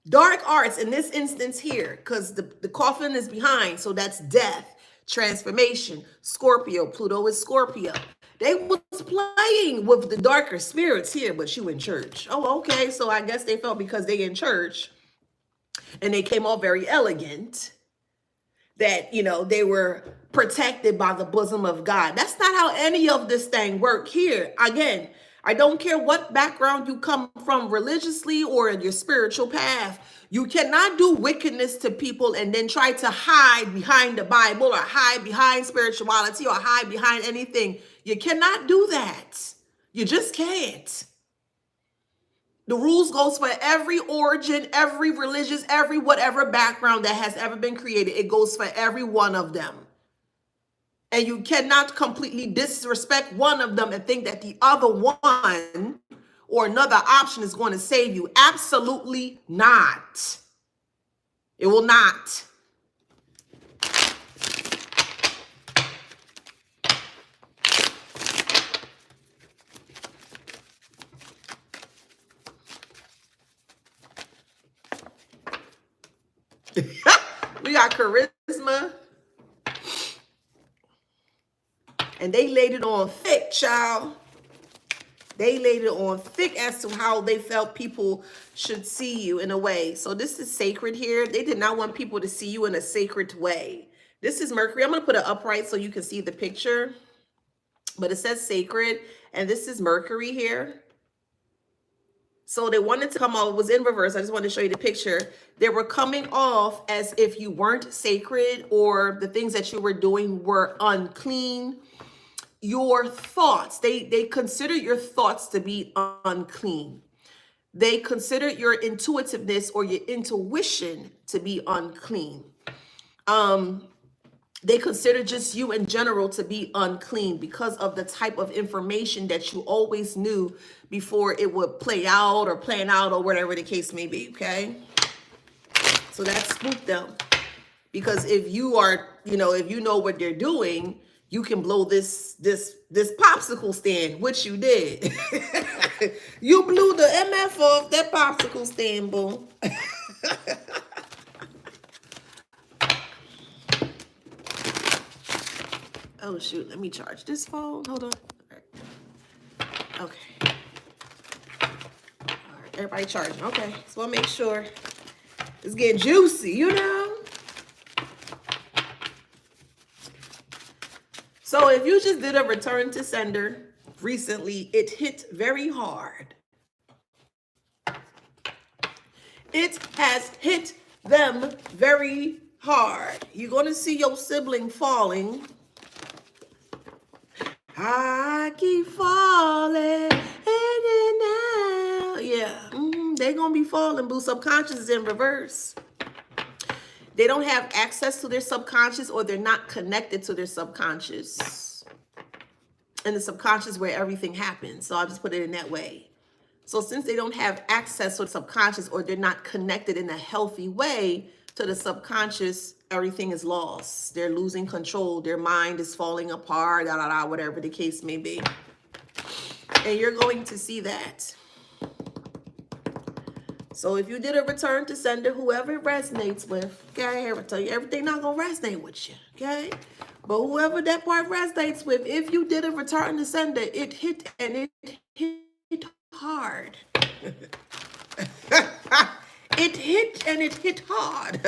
dark arts in this instance here, because the coffin is behind, so that's death, transformation, Scorpio. Pluto is Scorpio. They was playing with the darker spirits here, but you in church. Oh, okay, so I guess they felt because they in church, and they came off very elegant, that, you know, they were protected by the bosom of God. That's not how any of this thing work here. Again, I don't care what background you come from religiously or in your spiritual path. You cannot do wickedness to people and then try to hide behind the Bible or hide behind spirituality or hide behind anything. You cannot do that. You just can't. The rules goes for every origin, every religious, every whatever background that has ever been created. It goes for every one of them. And you cannot completely disrespect one of them and think that the other one or another option is going to save you. Absolutely not. It will not. We got charisma. And they laid it on thick, child. They laid it on thick as to how they felt people should see you in a way. So this is sacred here. They did not want people to see you in a sacred way. This is Mercury. I'm going to put it upright so you can see the picture. But it says sacred. And this is Mercury here. So they wanted to come off, it was in reverse. I just wanted to show you the picture. They were coming off as if you weren't sacred or the things that you were doing were unclean. Your thoughts, they consider your thoughts to be unclean. They consider your intuitiveness or your intuition to be unclean. They consider just you in general to be unclean because of the type of information that you always knew before it would play out or plan out or whatever the case may be, okay? So that spooked them. Because if you are, you know, if you know what they're doing, you can blow this popsicle stand, which you did. You blew the MF off that popsicle stand, boo. Oh, shoot. Let me charge this phone. Hold on. All right. Okay. All right. Everybody charging. Okay. So I'll make sure it's getting juicy, you know? So if you just did a return to sender recently, it hit very hard. It has hit them very hard. You're going to see your sibling falling. I keep falling in and out. Yeah, they're going to be falling, boo. Subconscious is in reverse. They don't have access to their subconscious, or they're not connected to their subconscious. And the subconscious is where everything happens. So I'll just put it in that way. So since they don't have access to the subconscious, or they're not connected in a healthy way to the subconscious, everything is lost. They're losing control. Their mind is falling apart, whatever the case may be. And you're going to see that. So if you did a return to sender, whoever it resonates with, okay, I tell you, everything not going to resonate with you, okay? But whoever that part resonates with, if you did a return to sender, it hit, and it hit hard. It hit, and it hit hard.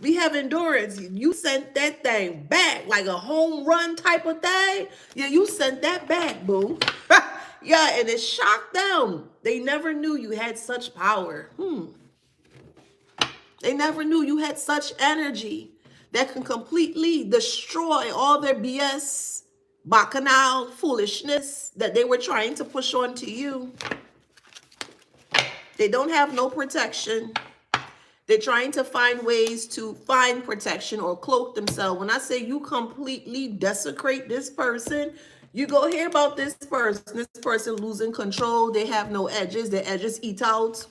We have endurance. You sent that thing back like a home run type of thing. Yeah, you sent that back, boo. Yeah, and it shocked them. They never knew you had such power. They never knew you had such energy that can completely destroy all their BS, bacchanal foolishness that they were trying to push onto you. They don't have no protection. They're trying to find ways to find protection or cloak themselves. When I say you completely desecrate this person, you go hear about this person losing control. They have no edges. Their edges eat out.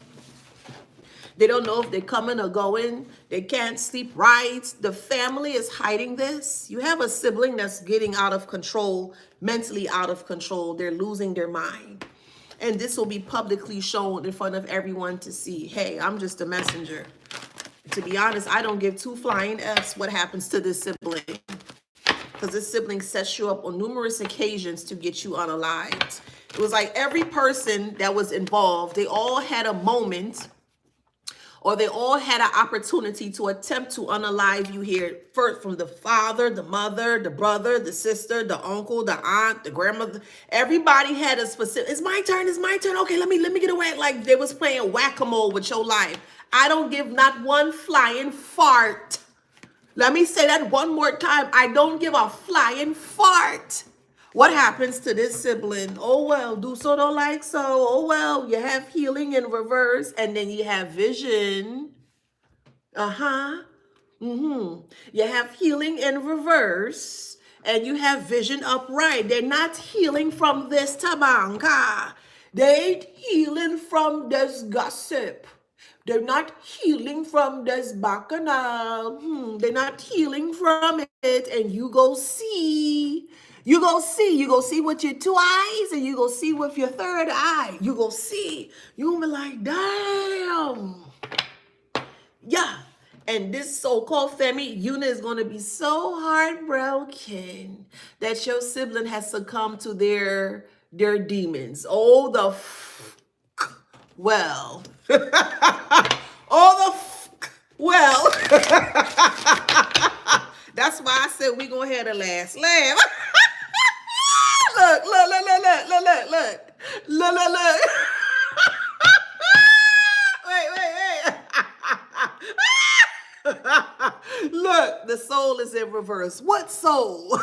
They don't know if they're coming or going. They can't sleep right. The family is hiding this. You have a sibling that's getting out of control, mentally out of control. They're losing their mind. And this will be publicly shown in front of everyone to see. Hey, I'm just a messenger. To be honest, I don't give two flying Fs what happens to this sibling. Because this sibling sets you up on numerous occasions to get you unalived. It was like every person that was involved, they all had a moment, or they all had an opportunity to attempt to unalive you here. First, from the father, the mother, the brother, the sister, the uncle, the aunt, the grandmother. Everybody had a specific, it's my turn, it's my turn. Okay, let me get away. Like they was playing whack-a-mole with your life. I don't give not one flying fart. Let me say that one more time. I don't give a flying fart. What happens to this sibling? Oh, well, do so, don't like so. Oh, well, you have healing in reverse, and then you have vision. You have healing in reverse, and you have vision upright. They're not healing from this tabanka. They ain't healing from this gossip. They're not healing from this bacchanal. They're not healing from it, and you go see. You go see with your two eyes, and you go see with your third eye. You go see. You'll be like, damn. Yeah. And this so-called family unit is going to be so heartbroken that your sibling has succumbed to their demons. Oh, well. Oh, well. That's why I said we gonna have the last laugh. Look. Wait. Look, the soul is in reverse. What soul?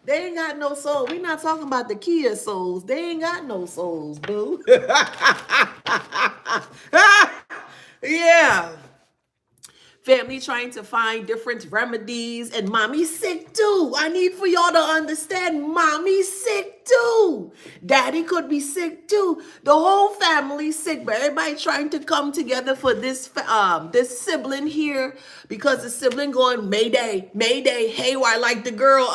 They ain't got no soul. We're not talking about the Kia souls. They ain't got no souls, boo. Yeah. Family trying to find different remedies, and mommy's sick too. I need for y'all to understand, mommy's sick too. Daddy could be sick too. The whole family's sick, but everybody trying to come together for this this sibling here, because the sibling going Mayday, haywire, like the girl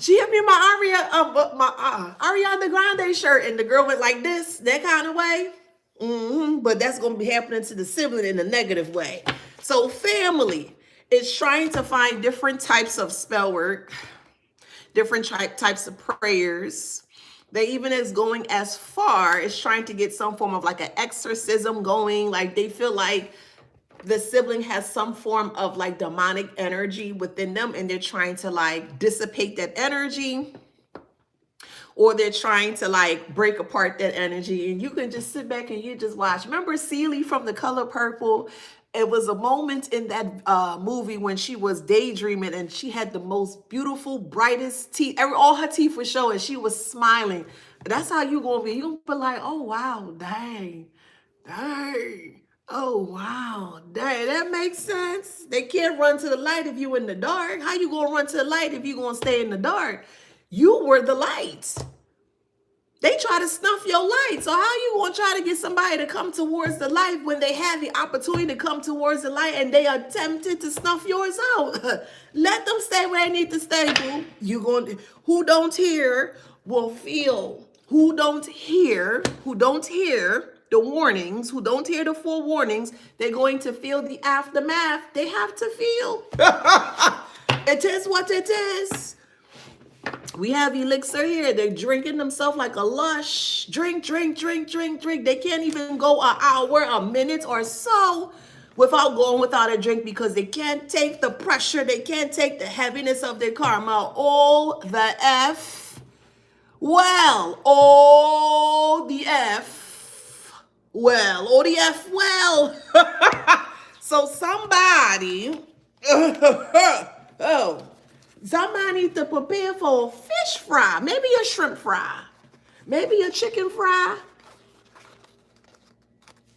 she had me in my Ariana Grande shirt, and the girl went like this, that kind of way. But that's going to be happening to the sibling in a negative way. So family is trying to find different types of spell work, different types of prayers. They even is going as far as trying to get some form of like an exorcism going. Like they feel like the sibling has some form of like demonic energy within them, and they're trying to like dissipate that energy. or they're trying to like break apart that energy. And you can just sit back and you just watch. Remember Celie from The Color Purple? It was a moment in that movie when she was daydreaming and she had the most beautiful, brightest teeth. All her teeth were showing. She was smiling. That's how you gonna be. You gonna be like, oh wow, dang, dang. Oh wow, dang, that makes sense. They can't run to the light if you in the dark. How you gonna run to the light if you gonna stay in the dark? You were the light. They try to snuff your light. So how you gonna try to get somebody to come towards the light when they have the opportunity to come towards the light and they are tempted to snuff yours out? Let them stay where they need to stay, boo. You gonna who don't hear will feel. Who don't hear the warnings, who don't hear the forewarnings, they're going to feel the aftermath. They have to feel. It is what it is. We have elixir here. They're drinking themselves like a lush. Drink, drink, drink, drink, drink. They can't even go an hour, a minute or so without going without a drink because they can't take the pressure. They can't take the heaviness of their karma. Oh, the F. Well, oh, the F. Well, oh, the F. Well. So somebody, somebody needs to prepare for a fish fry, maybe a shrimp fry, maybe a chicken fry.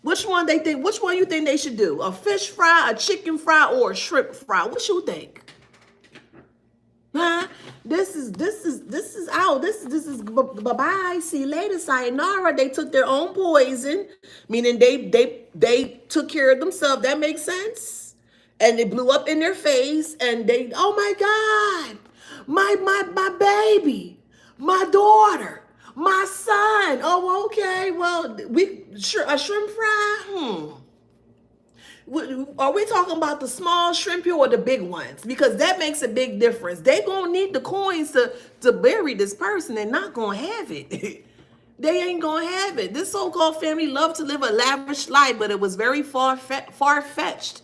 Which one you think they should do? A fish fry, a chicken fry, or a shrimp fry? What you think? Huh? This is out. This is bye-bye. See you later. Sayonara. They took their own poison, meaning they took care of themselves. That makes sense. And it blew up in their face, and they, oh my God, my baby, my daughter, my son. Oh, okay. Well, a shrimp fry. Are we talking about the small shrimp here or the big ones? Because that makes a big difference. They gonna need the coins to bury this person. They're not gonna have it. They ain't gonna have it. This so-called family loved to live a lavish life, but it was very far-fetched.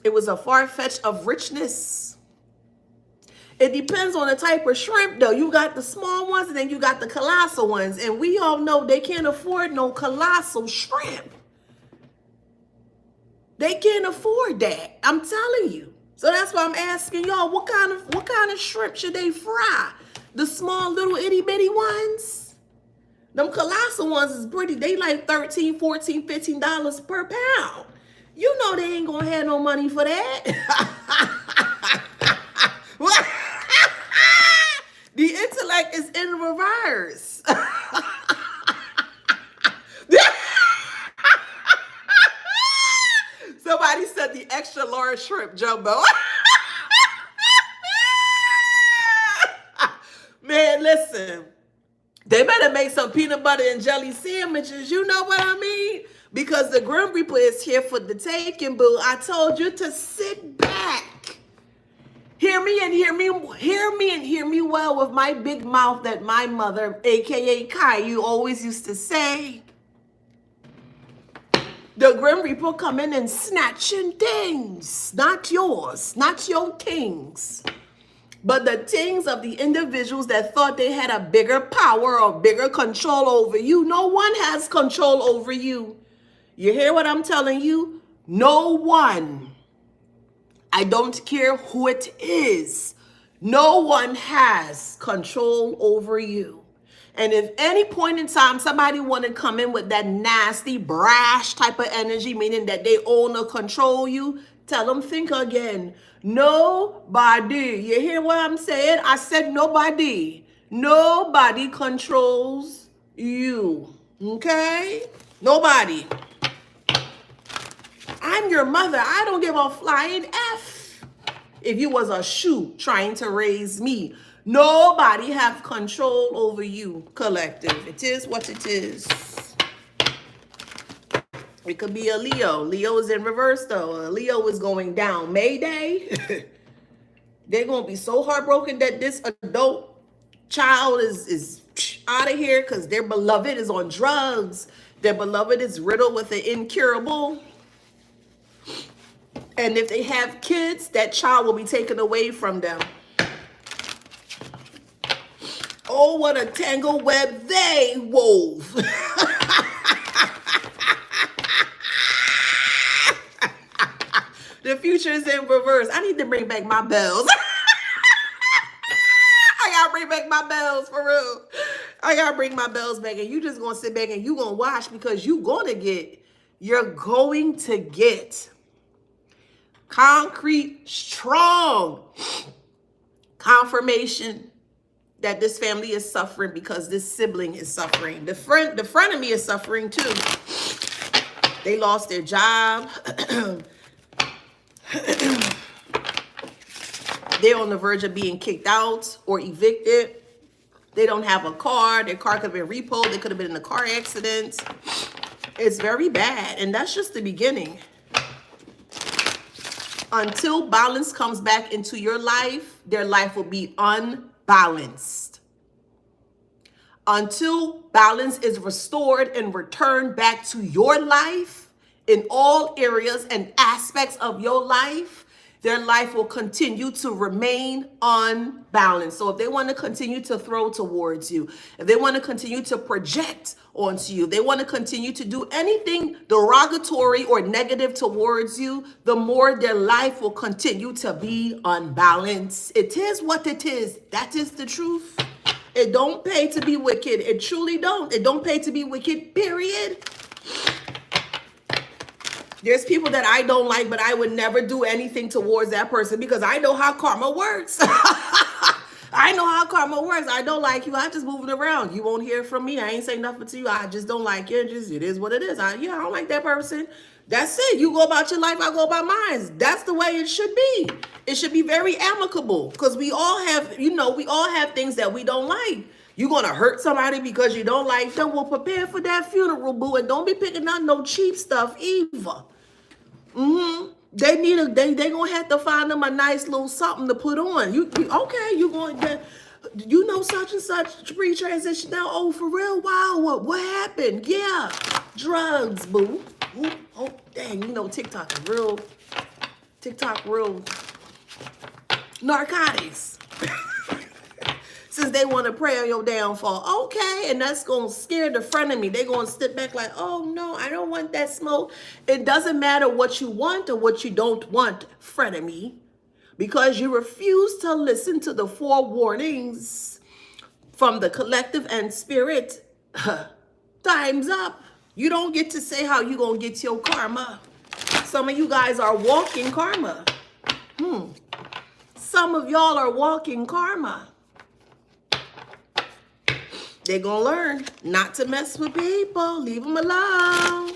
It was a far-fetched of richness. It depends on the type of shrimp, though. You got the small ones, and then you got the colossal ones. And we all know they can't afford no colossal shrimp. They can't afford that. I'm telling you. So that's why I'm asking y'all, what kind of shrimp should they fry? The small little itty bitty ones? Them colossal ones is pretty. They like $13, $14, $15 per pound. You know they ain't gonna have no money for that. The intellect is in reverse. Somebody said the extra large shrimp jumbo. Man, listen. They better make some peanut butter and jelly sandwiches. You know what I mean? Because the Grim Reaper is here for the taking, boo. I told you to sit back. Hear me and hear me well with my big mouth that my mother, aka Caillou, always used to say. The Grim Reaper come in and snatching things, not yours, not your things, but the things of the individuals that thought they had a bigger power or bigger control over you. No one has control over you. You hear what I'm telling you? No one. I don't care who it is. No one has control over you. And if any point in time somebody want to come in with that nasty, brash type of energy, meaning that they own or control you, tell them think again. Nobody. You hear what I'm saying? I said nobody. Nobody controls you. Okay? Nobody. I'm your mother. I don't give a flying F if you was a shoe trying to raise me. Nobody have control over you, collective. It is what it is. It could be a Leo. Leo is in reverse, though. Leo is going down. Mayday. They're going to be so heartbroken that this adult child is out of here because their beloved is on drugs. Their beloved is riddled with the incurable. And if they have kids, that child will be taken away from them. Oh, what a tangled web they wove. The future is in reverse. I need to bring back my bells. I gotta bring back my bells for real. I gotta bring my bells back, and you just gonna sit back and you gonna watch, because you're going to get concrete, strong confirmation that this family is suffering because this sibling is suffering. The frenemy is suffering too. They lost their job. They're on the verge of being kicked out or evicted. They don't have a car. Their car could have been repoed. They could have been in a car accident. It's very bad. And that's just the beginning. Until balance comes back into your life, their life will be unbalanced. Until balance is restored and returned back to your life in all areas and aspects of your life, their life will continue to remain unbalanced. So if they want to continue to throw towards you, if they want to continue to project onto you, they want to continue to do anything derogatory or negative towards you, the more their life will continue to be unbalanced. It is what it is. That is the truth. It don't pay to be wicked. It truly don't. It don't pay to be wicked, period. There's people that I don't like, but I would never do anything towards that person because I know how karma works. I know how karma works. I don't like you. I just move it around. You won't hear from me. I ain't saying nothing to you. I just don't like you. It is what it is. I don't like that person. That's it. You go about your life. I go about mine. That's the way it should be. It should be very amicable because we all have, we all have things that we don't like. You're going to hurt somebody because you don't like them. Well, prepare for that funeral, boo. And don't be picking out no cheap stuff either. They going to have to find them a nice little something to put on. Okay, you're going to, such and such pre-transition now. Oh, for real? Wow, what happened? Yeah, drugs, boo. Ooh, oh, dang, TikTok real narcotics. Since they want to pray on your downfall. Okay, and that's going to scare the frenemy. They're going to sit back like, oh, no, I don't want that smoke. It doesn't matter what you want or what you don't want, frenemy, because you refuse to listen to the forewarnings from the collective and spirit. Time's up. You don't get to say how you're going to get your karma. Some of you guys are walking karma. Some of y'all are walking karma. They're going to learn not to mess with people. Leave them alone.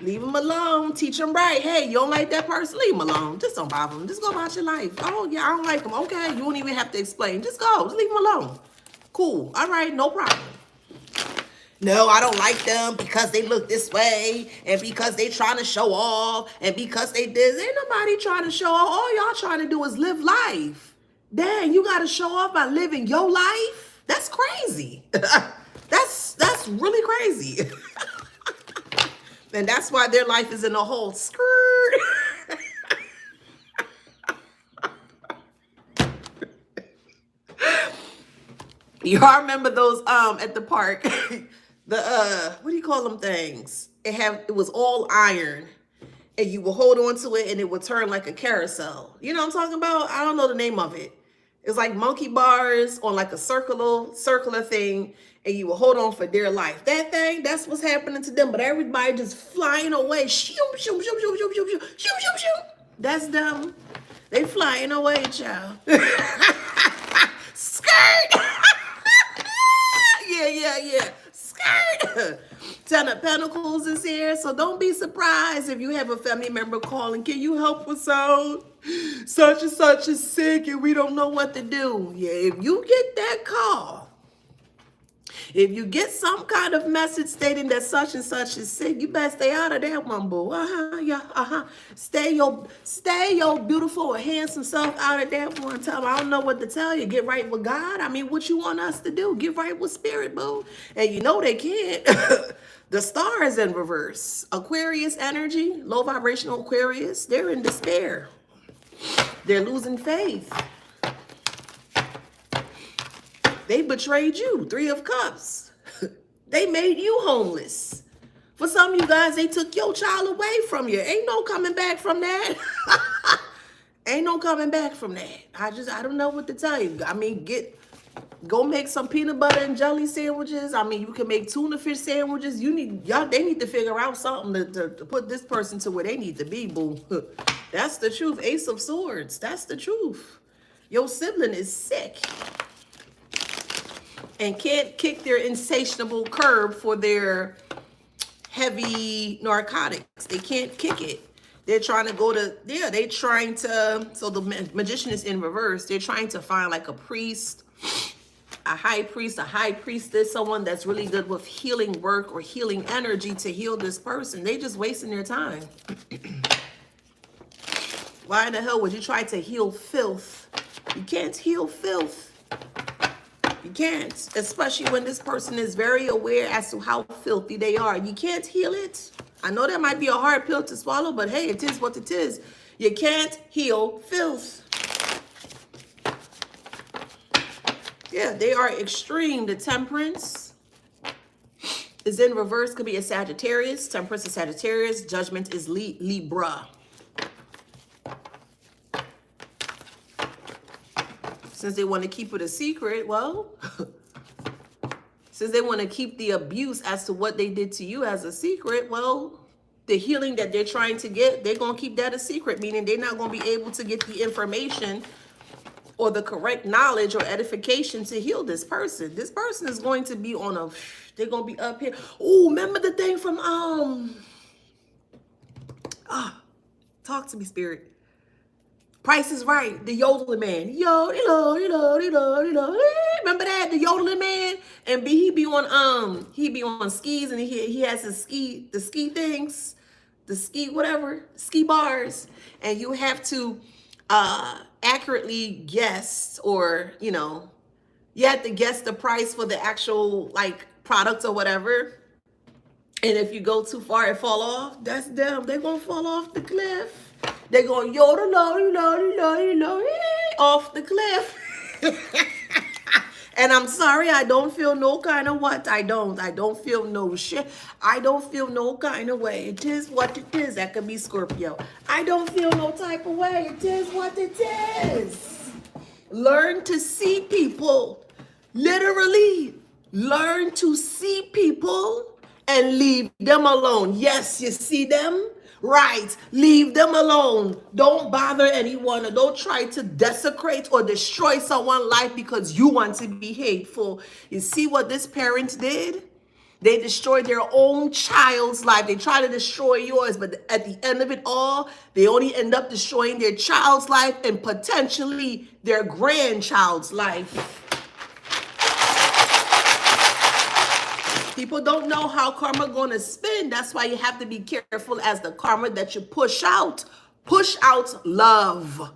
Leave them alone. Teach them right. Hey, you don't like that person? Leave them alone. Just don't bother them. Just go about your life. Oh, yeah, I don't like them. Okay, you don't even have to explain. Just go. Just leave them alone. Cool. All right, no problem. No, I don't like them because they look this way and because they trying to show off and because they did. Ain't nobody trying to show off. All y'all trying to do is live life. Dang, you got to show off by living your life? That's crazy. That's really crazy. And that's why their life is in a hole. Skirt. Y'all remember those at the park? The what do you call them things? It was all iron. And you will hold on to it and it would turn like a carousel. You know what I'm talking about? I don't know the name of it. It's like monkey bars on like a circular thing, and you will hold on for dear life. That thing, that's what's happening to them. But everybody just flying away. Shoom, shoom, shoom, shoom, shoom, shoom, shoom, shoom, shoom, shoom. That's them. They flying away, child. Skirt. Yeah. Skirt. Ten of Pentacles is here, so don't be surprised if you have a family member calling. Can you help us out? Such and such is sick and we don't know what to do. Yeah, if you get that call, if you get some kind of message stating that such and such is sick, you better stay out of that one, boo. Stay your beautiful and handsome self out of that one. Tell them, I don't know what to tell you. Get right with God. I mean, what you want us to do? Get right with spirit, boo. And you know they can't. The star is in reverse. Aquarius energy, low vibrational Aquarius, they're in despair. They're losing faith. They betrayed you. 3 of Cups. They made you homeless. For some of you guys, they took your child away from you. Ain't no coming back from that. Ain't no coming back from that. I don't know what to tell you. I mean, go make some peanut butter and jelly sandwiches. I mean, you can make tuna fish sandwiches. They need to figure out something to put this person to where they need to be, boo. That's the truth. Ace of Swords. That's the truth. Your sibling is sick and can't kick their insatiable curb for their heavy narcotics. They can't kick it. They're trying to so the magician is in reverse. They're trying to find like a priest, a high priestess, someone that's really good with healing work or healing energy to heal this person. They just wasting their time. Why in the hell would you try to heal filth? You can't heal filth. You can't, especially when this person is very aware as to how filthy they are. You can't heal it. I know that might be a hard pill to swallow, but hey, it is what it is. You can't heal filth. Yeah, they are extreme. The Temperance is in reverse. Could be a Sagittarius. Temperance is Sagittarius. Judgment is Libra. Since they want to keep it a secret, well, since they want to keep the abuse as to what they did to you as a secret, well, the healing that they're trying to get, they're going to keep that a secret, meaning they're not going to be able to get the information or the correct knowledge or edification to heal this person. This person is going to be they're going to be up here. Oh, remember the thing from, talk to me, Spirit. Price is Right, the yodeling man. Remember that? The yodeling man? And he be on skis, and he has the ski things, the ski bars. And you have to accurately guess, or you have to guess the price for the actual product or whatever. And if you go too far and fall off, that's them. They're gonna fall off the cliff. They're going yodel off the cliff. And I'm sorry, I don't feel no kind of what. I don't feel no shit. I don't feel no kind of way. It is what it is. That could be Scorpio. I don't feel no type of way. It is what it is. Learn to see people. Literally, learn to see people and leave them alone. Yes, you see them? Right. Leave them alone. Don't bother anyone, or don't try to desecrate or destroy someone's life because you want to be hateful. You see what this parent did? They destroyed their own child's life. They try to destroy yours, but at the end of it all, they only end up destroying their child's life and potentially their grandchild's life. People don't know how karma gonna spin. That's why you have to be careful as the karma that you push out. Push out love.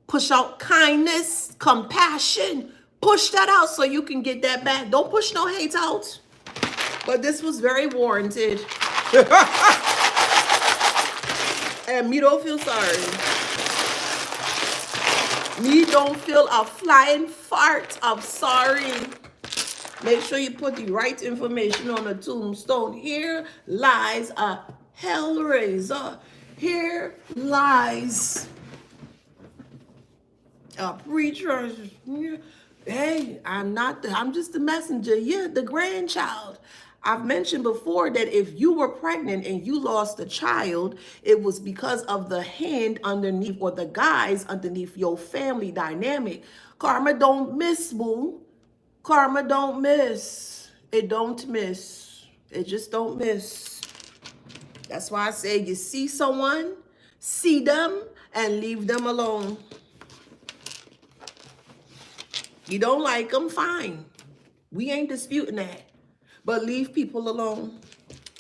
Push out kindness, compassion. Push that out so you can get that back. Don't push no hate out. But this was very warranted. And me don't feel sorry. Me don't feel a flying fart of sorry. Make sure you put the right information on the tombstone. Here lies a hellraiser. Here lies a preacher. Hey, I'm just the messenger. Yeah, the grandchild. I've mentioned before that if you were pregnant and you lost a child, it was because of the hand underneath, or the guys underneath your family dynamic. Karma don't miss, boo. Karma don't miss. It don't miss. It just don't miss. That's why I say you see someone, see them, and leave them alone. You don't like them, fine. We ain't disputing that. But leave people alone.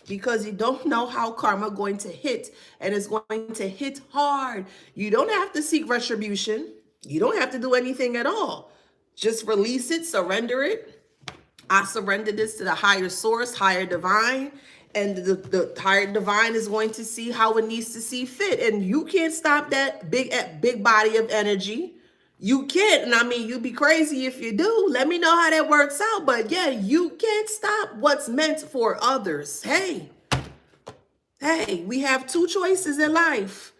Because you don't know how karma going to hit, and it's going to hit hard. You don't have to seek retribution. You don't have to do anything at all. Just release it, surrender it. I surrender this to the higher source, higher divine, and the higher divine is going to see how it needs to see fit. And you can't stop that big body of energy. You can't, and I mean, you'd be crazy if you do. Let me know how that works out. But yeah, you can't stop what's meant for others. Hey, we have two choices in life.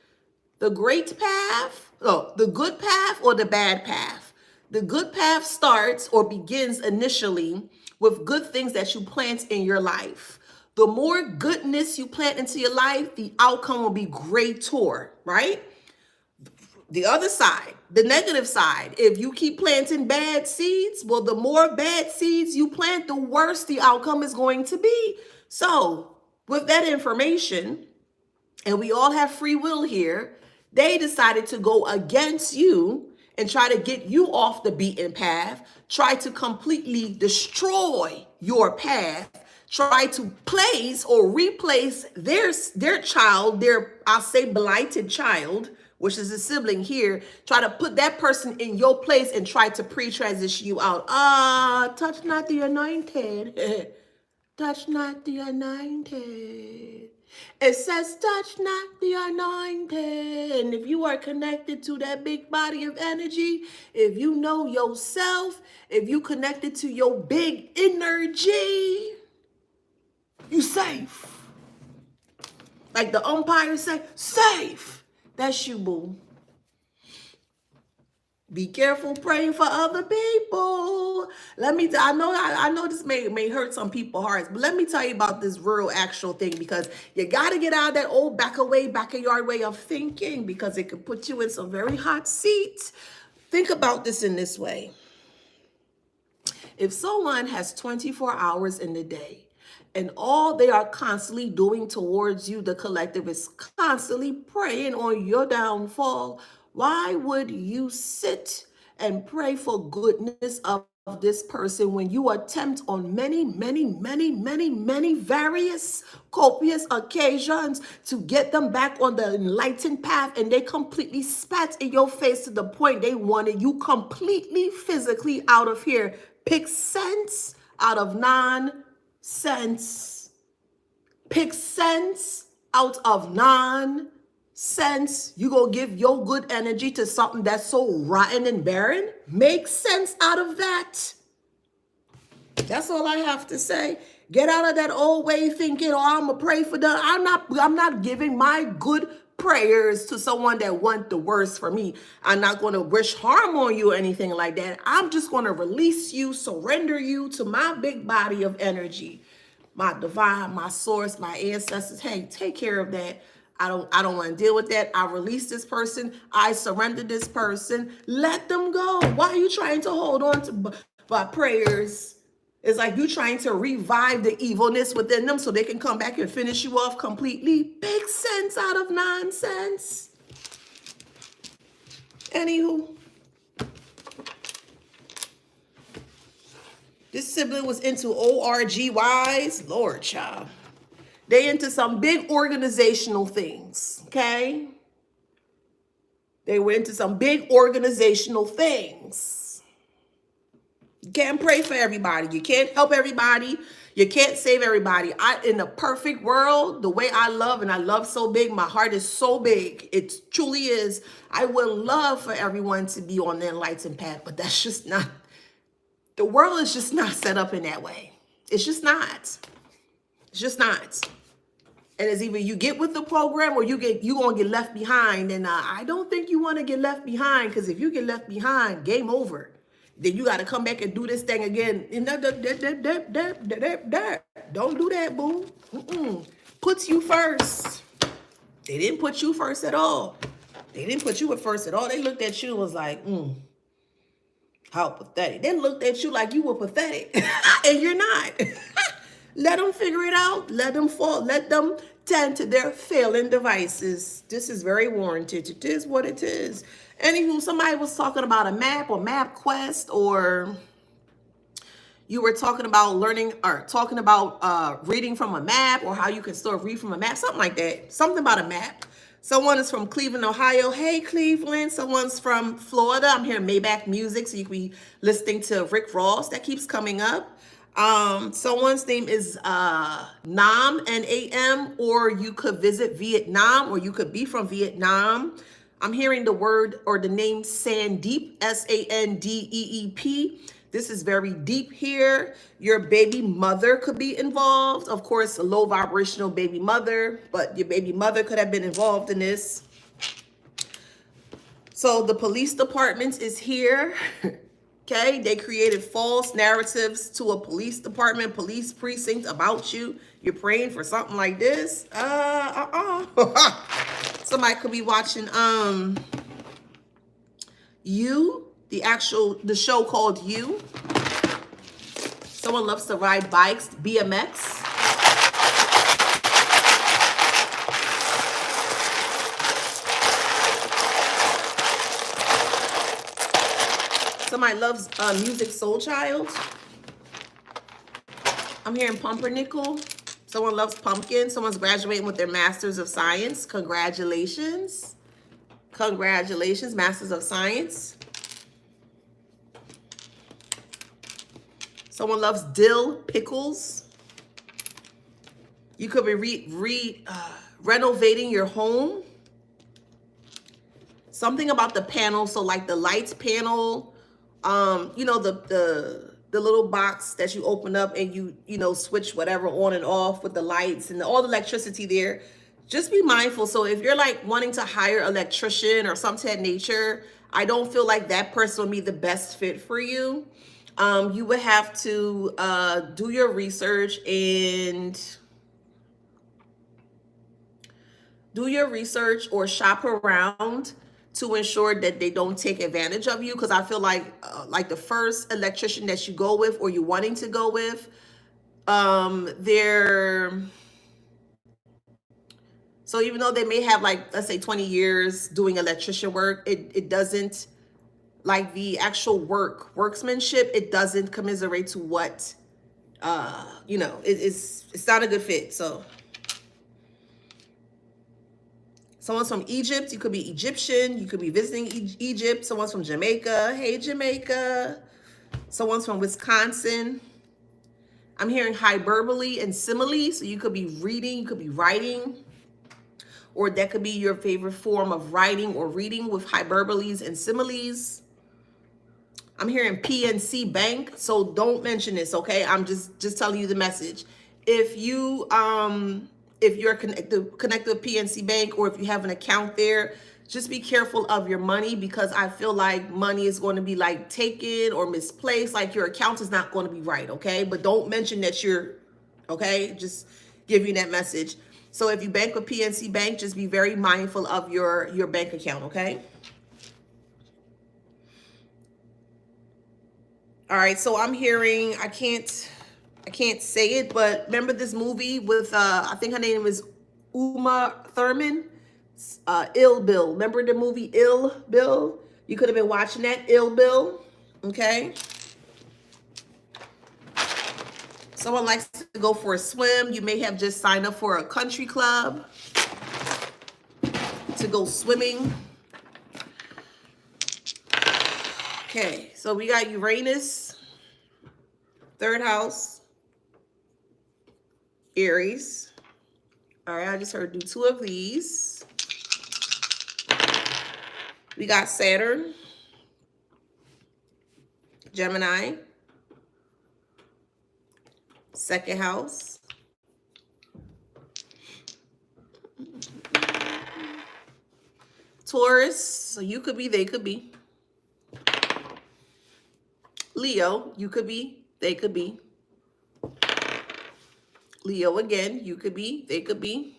The great path, the good path or the bad path. The good path starts or begins initially with good things that you plant in your life. The more goodness you plant into your life, the outcome will be greater, right? The other side, the negative side, if you keep planting bad seeds, well, the more bad seeds you plant, the worse the outcome is going to be. So with that information, and we all have free will here, they decided to go against you and try to get you off the beaten path, try to completely destroy your path, try to place or replace their child, I'll say blighted child, which is a sibling here, try to put that person in your place and try to pre-transition you out. Touch not the anointed. Touch not the anointed. It says, touch not the anointed. And if you are connected to that big body of energy, if you know yourself, if you connected to your big energy, you safe. Like the umpire say, safe. That's you, boo. Be careful praying for other people. I know this may hurt some people's hearts, but let me tell you about this real actual thing, because you got to get out of that old backyard way of thinking, because it could put you in some very hot seats. Think about this in this way. If someone has 24 hours in the day, and all they are constantly doing towards you, the collective, is constantly praying on your downfall, why would you sit and pray for goodness of this person when you attempt on many various copious occasions to get them back on the enlightened path, and they completely spat in your face to the point they wanted you completely physically out of here? Pick sense out of nonsense. Pick sense out of nonsense. You gonna give your good energy to something that's so rotten and barren? Make sense out of that. That's all I have to say. Get out of that old way thinking, oh, I'm gonna pray for them. I'm not giving my good prayers to someone that want the worst for me. I'm not going to wish harm on you or anything like that. I'm just going to release you, surrender you to my big body of energy, my divine, my source, my ancestors. Hey, take care of that. I don't want to deal with that. I release this person. I surrender this person. Let them go. Why are you trying to hold on to my prayers? It's like you trying to revive the evilness within them so they can come back and finish you off completely. Make sense out of nonsense. Anywho, this sibling was into ORGYs. Lord, child. They into some big organizational things, okay? They were into some big organizational things. You can't pray for everybody. You can't help everybody. You can't save everybody. In a perfect world, the way I love, and I love so big, my heart is so big. It truly is. I would love for everyone to be on the enlightened path, but that's just not, the world is just not set up in that way. It's just not. It's just not. And it's either you get with the program or you're going to get left behind. And I don't think you want to get left behind, because if you get left behind, game over. Then you got to come back and do this thing again. Don't do that, boo. Puts you first. They didn't put you first at all. They didn't put you at first at all. They looked at you and was like, how pathetic. They looked at you like you were pathetic. And you're not. Let them figure it out. Let them fall. Let them tend to their failing devices. This is very warranted. It is what it is. Anywho, somebody was talking about a map or map quest, or you were talking about learning or talking about reading from a map, or how you can still read from a map, something like that. Something about a map. Someone is from Cleveland, Ohio. Hey, Cleveland. Someone's from Florida. I'm hearing Maybach music, so you can be listening to Rick Ross. That keeps coming up. Someone's name is Nam, N-A-M, or you could visit Vietnam, or you could be from Vietnam. I'm hearing the word or the name Sandeep, Sandeep. This is very deep here. Your baby mother could be involved. Of course, a low vibrational baby mother, but your baby mother could have been involved in this. So the police department is here. Okay, they created false narratives to a police department, police precinct about you. You're praying for something like this. Somebody could be watching You, the show called You. Someone loves to ride bikes, BMX. Somebody loves music, Soul Child. I'm hearing pumpernickel. Someone loves pumpkin. Someone's graduating with their Masters of Science. Congratulations. Congratulations, Masters of Science. Someone loves dill pickles. You could be renovating your home. Something about the panel. So like the lights panel, you know, the little box that you open up and you switch whatever on and off with the lights and all the electricity there. Just be mindful. So if you're like wanting to hire an electrician or something of that nature, I don't feel like that person would be the best fit for you. You would have to do your research or shop around to ensure that they don't take advantage of you. Because I feel like the first electrician that you go with or you're wanting to go with, so even though they may have like, let's say 20 years doing electrician work, it doesn't, like the actual workmanship, it doesn't commiserate to what, it's not a good fit. So someone's from Egypt. You could be Egyptian. You could be visiting Egypt. Someone's from Jamaica. Hey, Jamaica. Someone's from Wisconsin. I'm hearing hyperbole and simile. So you could be reading. You could be writing. Or that could be your favorite form of writing or reading with hyperboles and similes. I'm hearing PNC Bank. So don't mention this, okay? I'm just telling you the message. If you're connected with PNC Bank, or if you have an account there, just be careful of your money, because I feel like money is going to be like taken or misplaced. Like your account is not going to be right, okay? But don't mention that you're, okay? Just give you that message. So if you bank with PNC Bank, just be very mindful of your bank account, okay? All right, so I'm hearing, I can't say it, but remember this movie with, I think her name is Uma Thurman, Ill Bill. Remember the movie Ill Bill? You could have been watching that, Ill Bill, okay? Someone likes to go for a swim. You may have just signed up for a country club to go swimming. Okay, so we got Uranus, third house, Aries. All right, I just heard do 2 of these. We got Saturn, Gemini, second house, Taurus. So you could be, they could be. Leo, you could be, they could be. Leo again, you could be, they could be.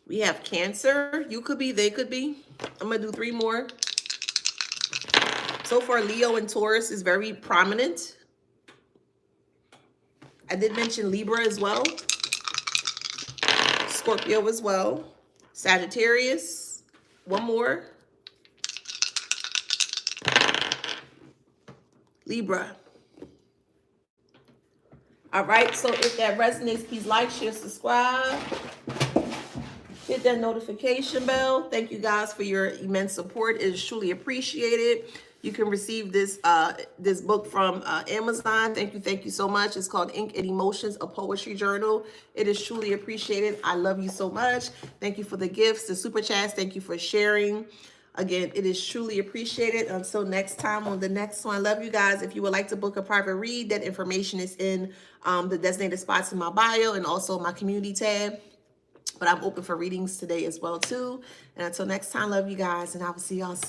We have Cancer, you could be, they could be. I'm gonna do 3 more. So far, Leo and Taurus is very prominent. I did mention Libra as well. Scorpio as well. Sagittarius, 1 more. Libra. All right, so if that resonates, please like, share, subscribe. Hit that notification bell. Thank you guys for your immense support. It is truly appreciated. You can receive this this book from Amazon. Thank you so much. It's called Ink and Emotions, a poetry journal. It is truly appreciated. I love you so much. Thank you for the gifts, the super chats. Thank you for sharing. Again, it is truly appreciated. Until next time on the next one, I love you guys. If you would like to book a private read, that information is in the designated spots in my bio and also my community tab. But I'm open for readings today as well too. And until next time, love you guys, and I will see y'all soon.